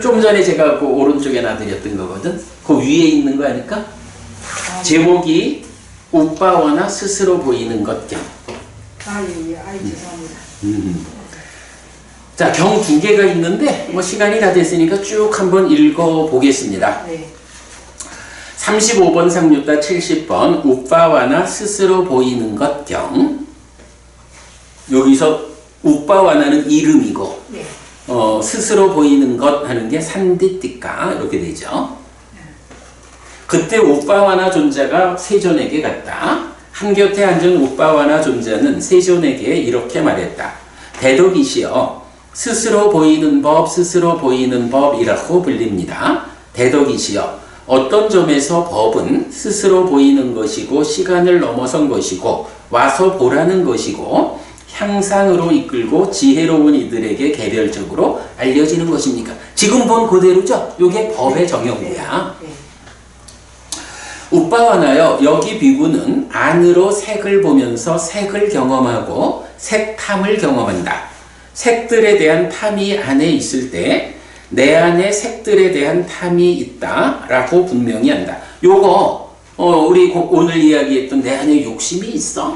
좀 전에 제가 그 오른쪽에 놔드렸던 거거든. 그 위에 있는 거 아닐까? 제목이 우빠워나 스스로 보이는 것 겸. 죄송합니다. 자, 경 두 개가 있는데 뭐 시간이 다 됐으니까 쭉 한번 읽어보겠습니다. 네. 35번 상류따 70번 우빠와나 스스로 보이는 것 경. 여기서 우빠와나는 이름이고 네. 스스로 보이는 것 하는 게 산디띠까 이렇게 되죠. 그때 우빠와나 존자가 세존에게 갔다. 한곁에 앉은 우빠와나 존자는 세존에게 이렇게 말했다. 대덕이시여, 스스로 보이는 법, 스스로 보이는 법이라고 불립니다. 대덕이시여, 어떤 점에서 법은 스스로 보이는 것이고 시간을 넘어선 것이고 와서 보라는 것이고 향상으로 이끌고 지혜로운 이들에게 개별적으로 알려지는 것입니까? 지금 본 그대로죠? 이게 법의 정형구야. 우빠와나여, 여기 비구는 안으로 색을 보면서 색을 경험하고 색탐을 경험한다. 색들에 대한 탐이 안에 있을 때 내 안에 색들에 대한 탐이 있다라고 분명히 한다. 요거 우리 오늘 이야기했던 내 안에 욕심이 있어.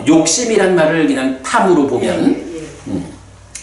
욕심이란 말을 그냥 탐으로 보면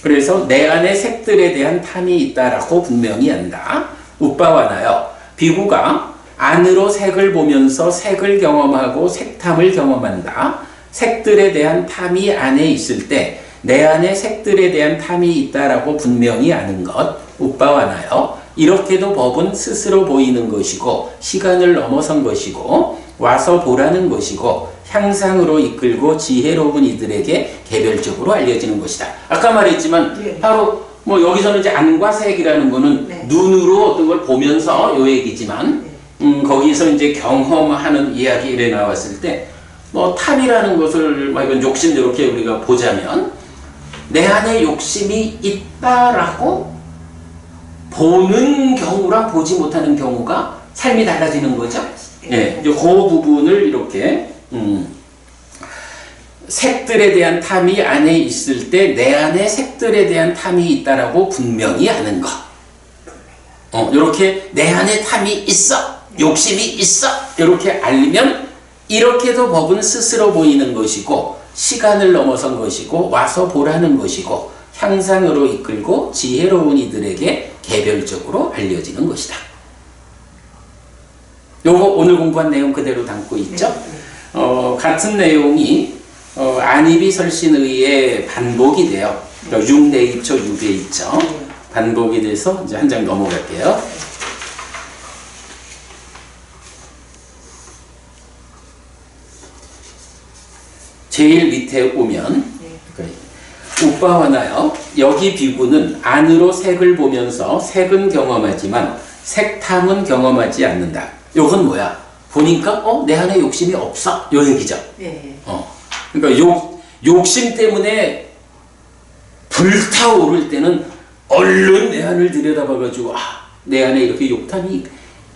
그래서 내 안에 색들에 대한 탐이 있다라고 분명히 한다. 우빠와나여, 비구가 안으로 색을 보면서 색을 경험하고 색탐을 경험한다. 색들에 대한 탐이 안에 있을 때 내 안에 색들에 대한 탐이 있다라고 분명히 아는 것, 우빠와나여. 이렇게도 법은 스스로 보이는 것이고 시간을 넘어선 것이고 와서 보라는 것이고 향상으로 이끌고 지혜로운 이들에게 개별적으로 알려지는 것이다. 아까 말했지만 바로 뭐 여기서는 이제 안과 색이라는 거는 눈으로 어떤 걸 보면서 요 얘기지만 거기서 이제 경험하는 이야기에 나왔을 때 뭐 탐이라는 것을 뭐 이건 욕심 이렇게 우리가 보자면 내 안에 욕심이 있다라고 보는 경우랑 보지 못하는 경우가 삶이 달라지는 거죠. 예, 그 부분을 이렇게 색들에 대한 탐이 안에 있을 때 내 안에 색들에 대한 탐이 있다라고 분명히 아는 것. 이렇게 내 안에 탐이 있어, 욕심이 있어, 이렇게 알리면 이렇게도 법은 스스로 보이는 것이고 시간을 넘어선 것이고 와서 보라는 것이고 향상으로 이끌고 지혜로운 이들에게 개별적으로 알려지는 것이다. 요거 오늘 공부한 내용 그대로 담고 있죠. 같은 내용이 안입이 설신의의 반복이 돼요. 그러니까 6대입죠, 6대입죠. 반복이 돼서 이제 한 장 넘어갈게요. 제일 밑에 오면 우빠와나여, 여기 비구는 안으로 색을 보면서 색은 경험하지만 색탐은 경험하지 않는다. 요건 뭐야? 보니까 내 안에 욕심이 없어, 요 얘기죠. 그러니까 욕심 때문에 불타오를 때는 얼른 내 안을 들여다봐가지고 내 안에 이렇게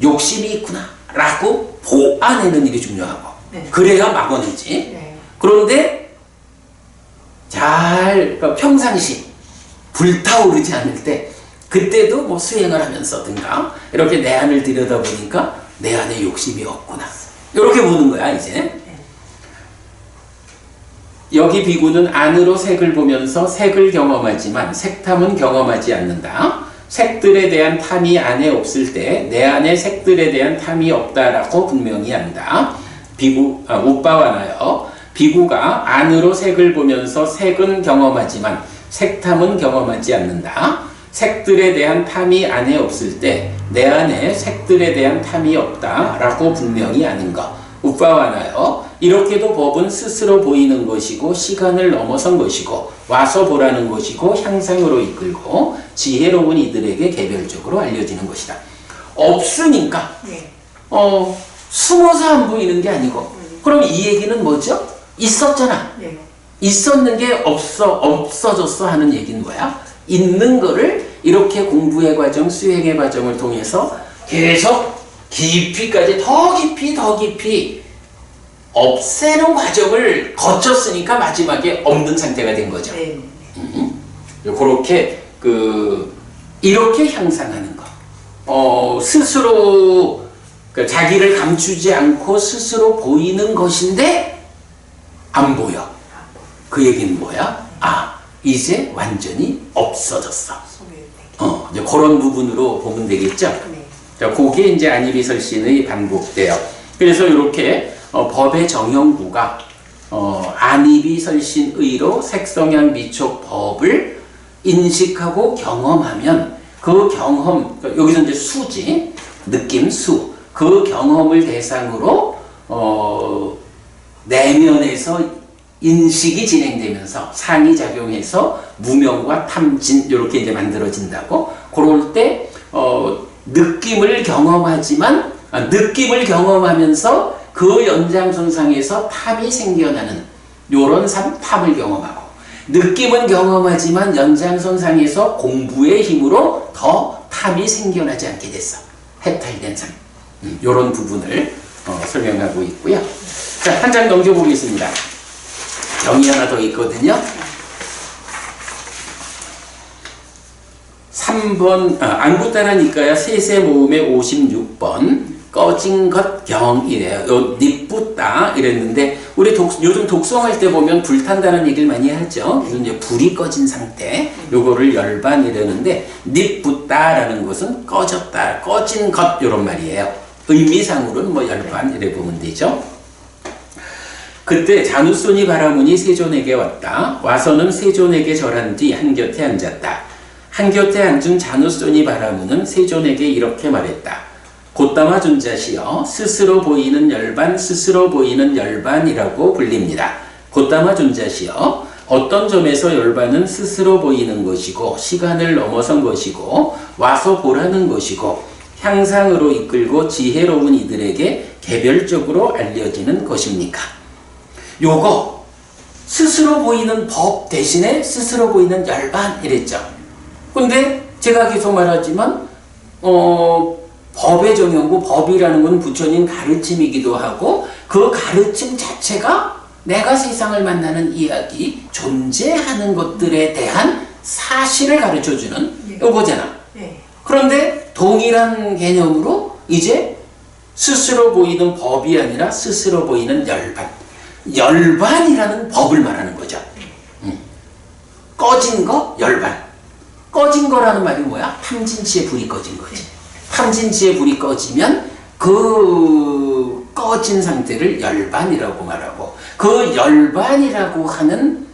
욕심이 있구나 라고 보아내는 일이 중요하고 그래야 막아내지. 그런데 그러니까 평상시 불타오르지 않을 때 그때도 뭐 수행을 하면서든가 이렇게 내 안을 들여다보니까 내 안에 욕심이 없구나 이렇게 보는 거야 이제. 여기 비구는 안으로 색을 보면서 색을 경험하지만 색탐은 경험하지 않는다. 색들에 대한 탐이 안에 없을 때 내 안에 색들에 대한 탐이 없다라고 분명히 한다. 우빠와나여, 비구가 안으로 색을 보면서 색은 경험하지만 색탐은 경험하지 않는다. 색들에 대한 탐이 안에 없을 때 내 안에 색들에 대한 탐이 없다라고 분명히 아는 것. 우빠와나여, 이렇게도 법은 스스로 보이는 것이고 시간을 넘어선 것이고 와서 보라는 것이고 향상으로 이끌고 지혜로운 이들에게 개별적으로 알려지는 것이다. 없으니까 숨어서 안 보이는 게 아니고 그럼 이 얘기는 뭐죠? 있었잖아. 있었는 게 없어졌어 하는 얘기는 뭐야? 있는 거를 이렇게 공부의 과정, 수행의 과정을 통해서 계속 깊이까지 더 깊이 없애는 과정을 거쳤으니까 마지막에 없는 상태가 된 거죠. 그렇게 이렇게 향상하는 거. 스스로 자기를 감추지 않고 스스로 보이는 것인데 안 보여. 그 얘기는 뭐야? 이제 완전히 없어졌어. 소멸되게. 이제 그런 부분으로 보면 되겠죠. 네. 자, 그게 이제 안이비설신의 반복돼요. 그래서 이렇게 법의 정형구가 안이비설신의로 색성향 미촉 법을 인식하고 경험하면 그 경험, 여기서 이제 수지, 느낌 수, 그 경험을 대상으로 내면에서 인식이 진행되면서 상이작용해서 무명과 탐진 이렇게 이제 만들어진다고. 그럴 때 느낌을 경험하면서 그 연장선상에서 탐이 생겨나는 요런 탐을 경험하고, 느낌은 경험하지만 연장선상에서 공부의 힘으로 더 탐이 생겨나지 않게 됐어. 해탈된 삶. 요런 부분을 설명하고 있고요. 자, 한 장 넘겨보겠습니다. 경이 하나 더 있거든요. 3번, 안붙다라니까요. 세세 모음의 56번. 꺼진 것 경이래요. 요 닛붙다 이랬는데, 우리 요즘 독송할 때 보면 불탄다는 얘기를 많이 하죠. 이제 불이 꺼진 상태. 요거를 열반이라는데, 닛붙다라는 것은 꺼졌다, 꺼진 것 요런 말이에요. 의미상으로는 뭐 열반 이래 보면 되죠. 그때 자누손이 바라문이 세존에게 왔다. 와서는 세존에게 절한 뒤 한곁에 앉았다. 한곁에 앉은 자누손이 바라문은 세존에게 이렇게 말했다. 곧다마 존자시여, 스스로 보이는 열반, 스스로 보이는 열반이라고 불립니다. 곧다마 존자시여, 어떤 점에서 열반은 스스로 보이는 것이고 시간을 넘어선 것이고 와서 보라는 것이고 향상으로 이끌고 지혜로운 이들에게 개별적으로 알려지는 것입니까? 요거 스스로 보이는 법 대신에 스스로 보이는 열반 이랬죠. 근데 제가 계속 말하지만 법의 정형구, 법이라는 건 부처님 가르침이기도 하고 그 가르침 자체가 내가 세상을 만나는 이야기, 존재하는 것들에 대한 사실을 가르쳐주는 요거잖아. 그런데 동일한 개념으로 이제 스스로 보이는 법이 아니라 스스로 보이는 열반, 열반이라는 법을 말하는 거죠. 꺼진 거, 열반. 꺼진 거라는 말이 뭐야? 탐진치의 불이 꺼진 거지. 탐진치의 불이 꺼지면 그 꺼진 상태를 열반이라고 말하고, 그 열반이라고 하는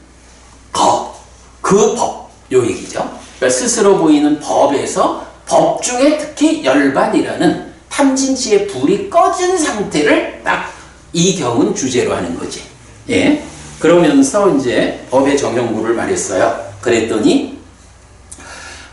그 법, 요 얘기죠. 그러니까 스스로 보이는 법에서 법 중에 특히 열반이라는 탐진치의 불이 꺼진 상태를 딱 이 경은 주제로 하는 거지. 예. 그러면서 이제 법의 정형구를 말했어요. 그랬더니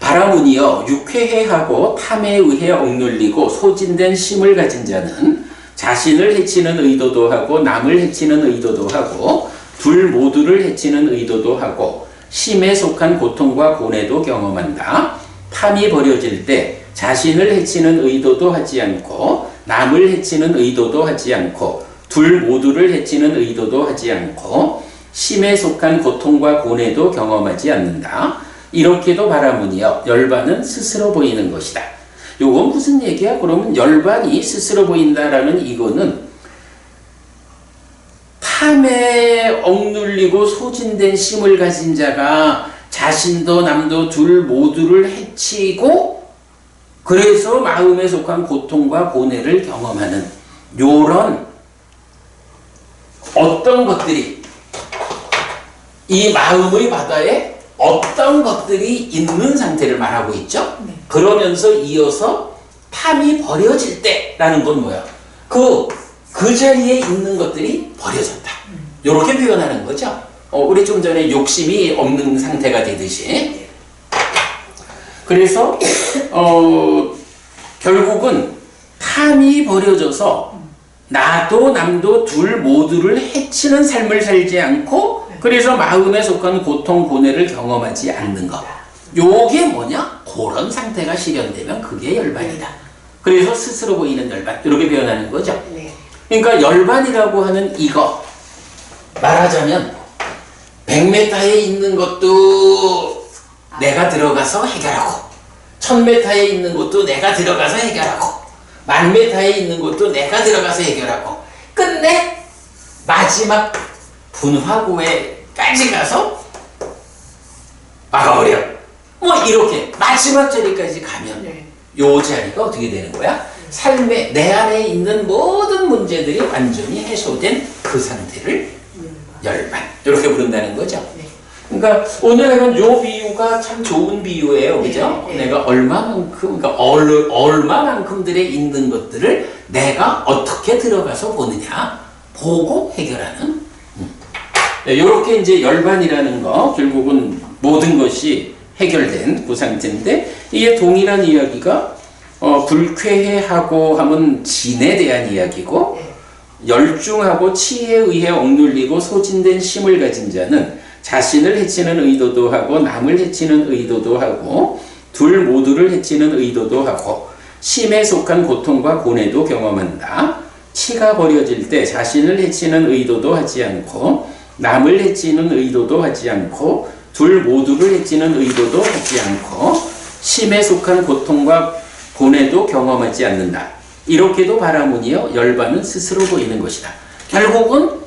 바라문이여, 육회해하고 탐에 의해 억눌리고 소진된 심을 가진 자는 자신을 해치는 의도도 하고 남을 해치는 의도도 하고 둘 모두를 해치는 의도도 하고 심에 속한 고통과 고뇌도 경험한다. 탐이 버려질 때 자신을 해치는 의도도 하지 않고 남을 해치는 의도도 하지 않고 둘 모두를 해치는 의도도 하지 않고 심에 속한 고통과 고뇌도 경험하지 않는다. 이렇게도 바라문이여, 열반은 스스로 보이는 것이다. 요건 무슨 얘기야? 그러면 열반이 스스로 보인다라는 이거는 탐에 억눌리고 소진된 심을 가진 자가 자신도 남도 둘 모두를 해치고 그래서 마음에 속한 고통과 고뇌를 경험하는 요런 어떤 것들이 이 마음의 바다에 어떤 것들이 있는 상태를 말하고 있죠. 그러면서 이어서 탐이 버려질 때라는 건 뭐야? 그 자리에 있는 것들이 버려졌다. 이렇게 표현하는 거죠. 우리 좀 전에 욕심이 없는 상태가 되듯이. 그래서 결국은 탐이 버려져서 나도 남도 둘 모두를 해치는 삶을 살지 않고 그래서 마음에 속한 고통, 고뇌를 경험하지 않는 것. 요게 뭐냐? 그런 상태가 실현되면 그게 열반이다. 그래서 스스로 보이는 열반. 이렇게 표현하는 거죠. 그러니까 열반이라고 하는 이거 말하자면 100m에 있는 것도 내가 들어가서 해결하고 1000m에 있는 것도 내가 들어가서 해결하고 10,000m에 있는 것도 내가 들어가서 해결하고 끝내 마지막 분화구에까지 가서 막아버려. 뭐 이렇게 마지막 자리까지 가면 네. 요 자리가 어떻게 되는 거야? 삶의 내 안에 있는 모든 문제들이 완전히 해소된 그 상태를 열반 이렇게 부른다는 거죠. 네. 그러니까 오늘은 요 비유가 참 좋은 비유예요, 그죠? 네, 네. 내가 얼마만큼, 그러니까 얼마만큼들에 있는 것들을 내가 어떻게 들어가서 보느냐, 보고 해결하는. 이렇게 이제 열반이라는 거 결국은 모든 것이 해결된 그 상태인데 이게 동일한 이야기가 불쾌해하고 하면 진에 대한 이야기고 열중하고 치에 의해 억눌리고 소진된 심을 가진 자는 자신을 해치는 의도도 하고 남을 해치는 의도도 하고 둘 모두를 해치는 의도도 하고 심에 속한 고통과 고뇌도 경험한다. 치가 버려질 때 자신을 해치는 의도도 하지 않고 남을 해치는 의도도 하지 않고 둘 모두를 해치는 의도도 하지 않고 심에 속한 고통과 고뇌도 경험하지 않는다. 이렇게도 바라무니여 열반은 스스로 보이는 것이다. 결국은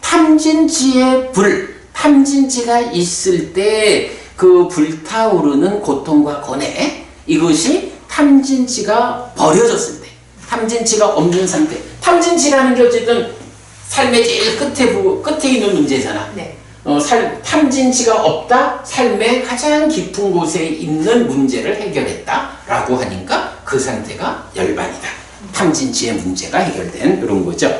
탐진지의 불, 탐진지가 있을 때 그 불타오르는 고통과 고뇌, 이것이 탐진지가 버려졌을 때, 탐진지가 없는 상태. 탐진지라는 게 어쨌든 삶의 제일 끝에 있는 문제잖아. 네. 탐진지가 없다, 삶의 가장 깊은 곳에 있는 문제를 해결했다라고 하니까 그 상태가 열반이다. 탐진지의 문제가 해결된 이런 거죠.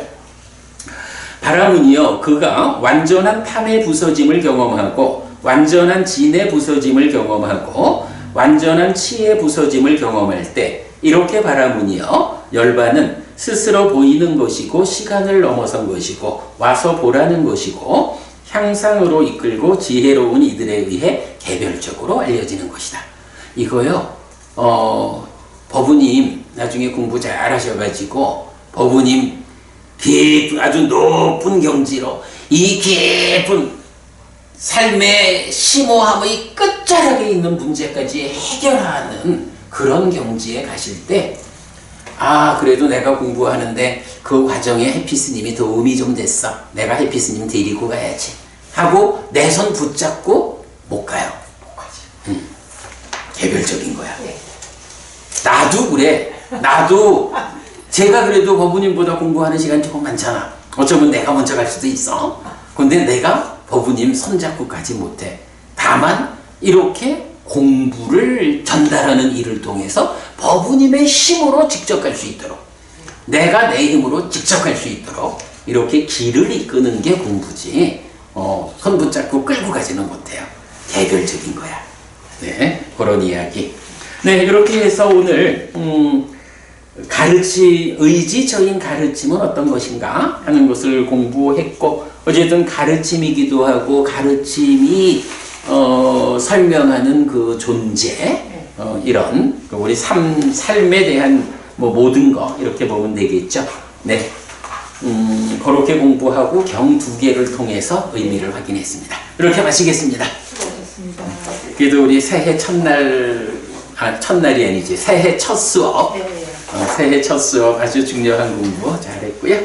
바라문이여 그가 완전한 탐의 부서짐을 경험하고 완전한 진의 부서짐을 경험하고 완전한 치의 부서짐을 경험할 때 이렇게 바라문이여 열반은 스스로 보이는 것이고 시간을 넘어선 것이고 와서 보라는 것이고 향상으로 이끌고 지혜로운 이들에 의해 개별적으로 알려지는 것이다. 이거요. 법우님 나중에 공부 잘 하셔가지고 법우님 깊은 아주 높은 경지로 이 깊은 삶의 심오함의 끝자락에 있는 문제까지 해결하는 그런 경지에 가실 때 그래도 내가 공부하는데 그 과정에 해피스님이 도움이 좀 됐어. 내가 해피스님 데리고 가야지 하고 내 손 붙잡고 못 가요. 개별적인 거야. 나도 그래. 나도 제가 그래도 법우님보다 공부하는 시간이 조금 많잖아. 어쩌면 내가 먼저 갈 수도 있어. 근데 내가 법우님 손잡고 가지 못해. 다만 이렇게 공부를 전달하는 일을 통해서 법우님의 힘으로 직접 갈 수 있도록 내가 내 힘으로 직접 갈 수 있도록 이렇게 길을 이끄는 게 공부지 손 붙잡고 끌고 가지는 못해요. 개별적인 거야. 네, 그런 이야기. 네, 이렇게 해서 오늘 의지적인 가르침은 어떤 것인가 하는 것을 공부했고 어쨌든 가르침이기도 하고 가르침이 설명하는 그 존재 이런 우리 삶에 대한 뭐 모든 거 이렇게 보면 되겠죠. 네, 그렇게 공부하고 경 2개를 통해서 의미를 확인했습니다. 이렇게 마치겠습니다. 수고하셨습니다. 그래도 우리 새해 첫날이 아니지 새해 첫 수업. 네. 새해 첫 수업 아주 중요한 공부 잘했고요.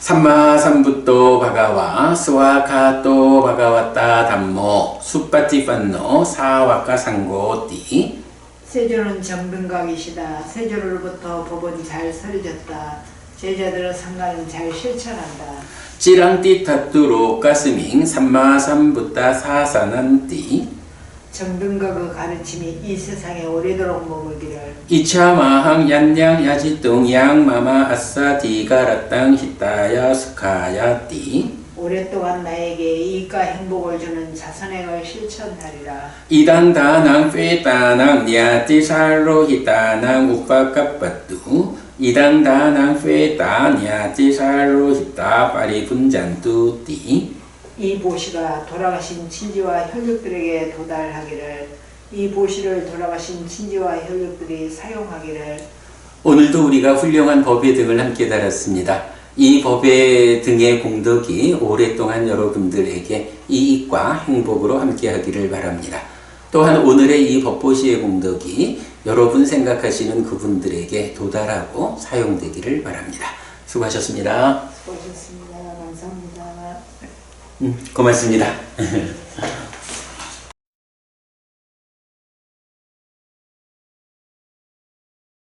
삼마삼부토 바가와 스와카토 바가와타 담모 수파티판노 사와카 상고띠 세조는 정등각이시다. 세조로부터 법은 잘 설려졌다. 제자들의 상가는 잘 실천한다. 찌랑띠 타뚜로 가스밍 삼마삼부타 사사난띠 정등각의 가르침이 이 세상에 오래도록 머물기를. 이차마항 얀양 야지뚱 양마마 아싸 디가라땅 히타야 스카야띠 오랫동안 나에게 이익과 행복을 주는 자선행을 실천하리라. 이당다낭 페따낭 냐티살로 히타낭 우파카빠뚜 이당다낭 페따 냐티살로 히타 파리분잔뚜띠 이 보시가 돌아가신 친지와 혈육들에게 도달하기를. 이 보시를 돌아가신 친지와 혈육들이 사용하기를. 오늘도 우리가 훌륭한 법의 등을 함께 달았습니다. 이 법의 등의 공덕이 오랫동안 여러분들에게 이익과 행복으로 함께 하기를 바랍니다. 또한 오늘의 이 법보시의 공덕이 여러분 생각하시는 그분들에게 도달하고 사용되기를 바랍니다. 수고하셨습니다. 수고하셨습니다. 감사합니다. 고맙습니다.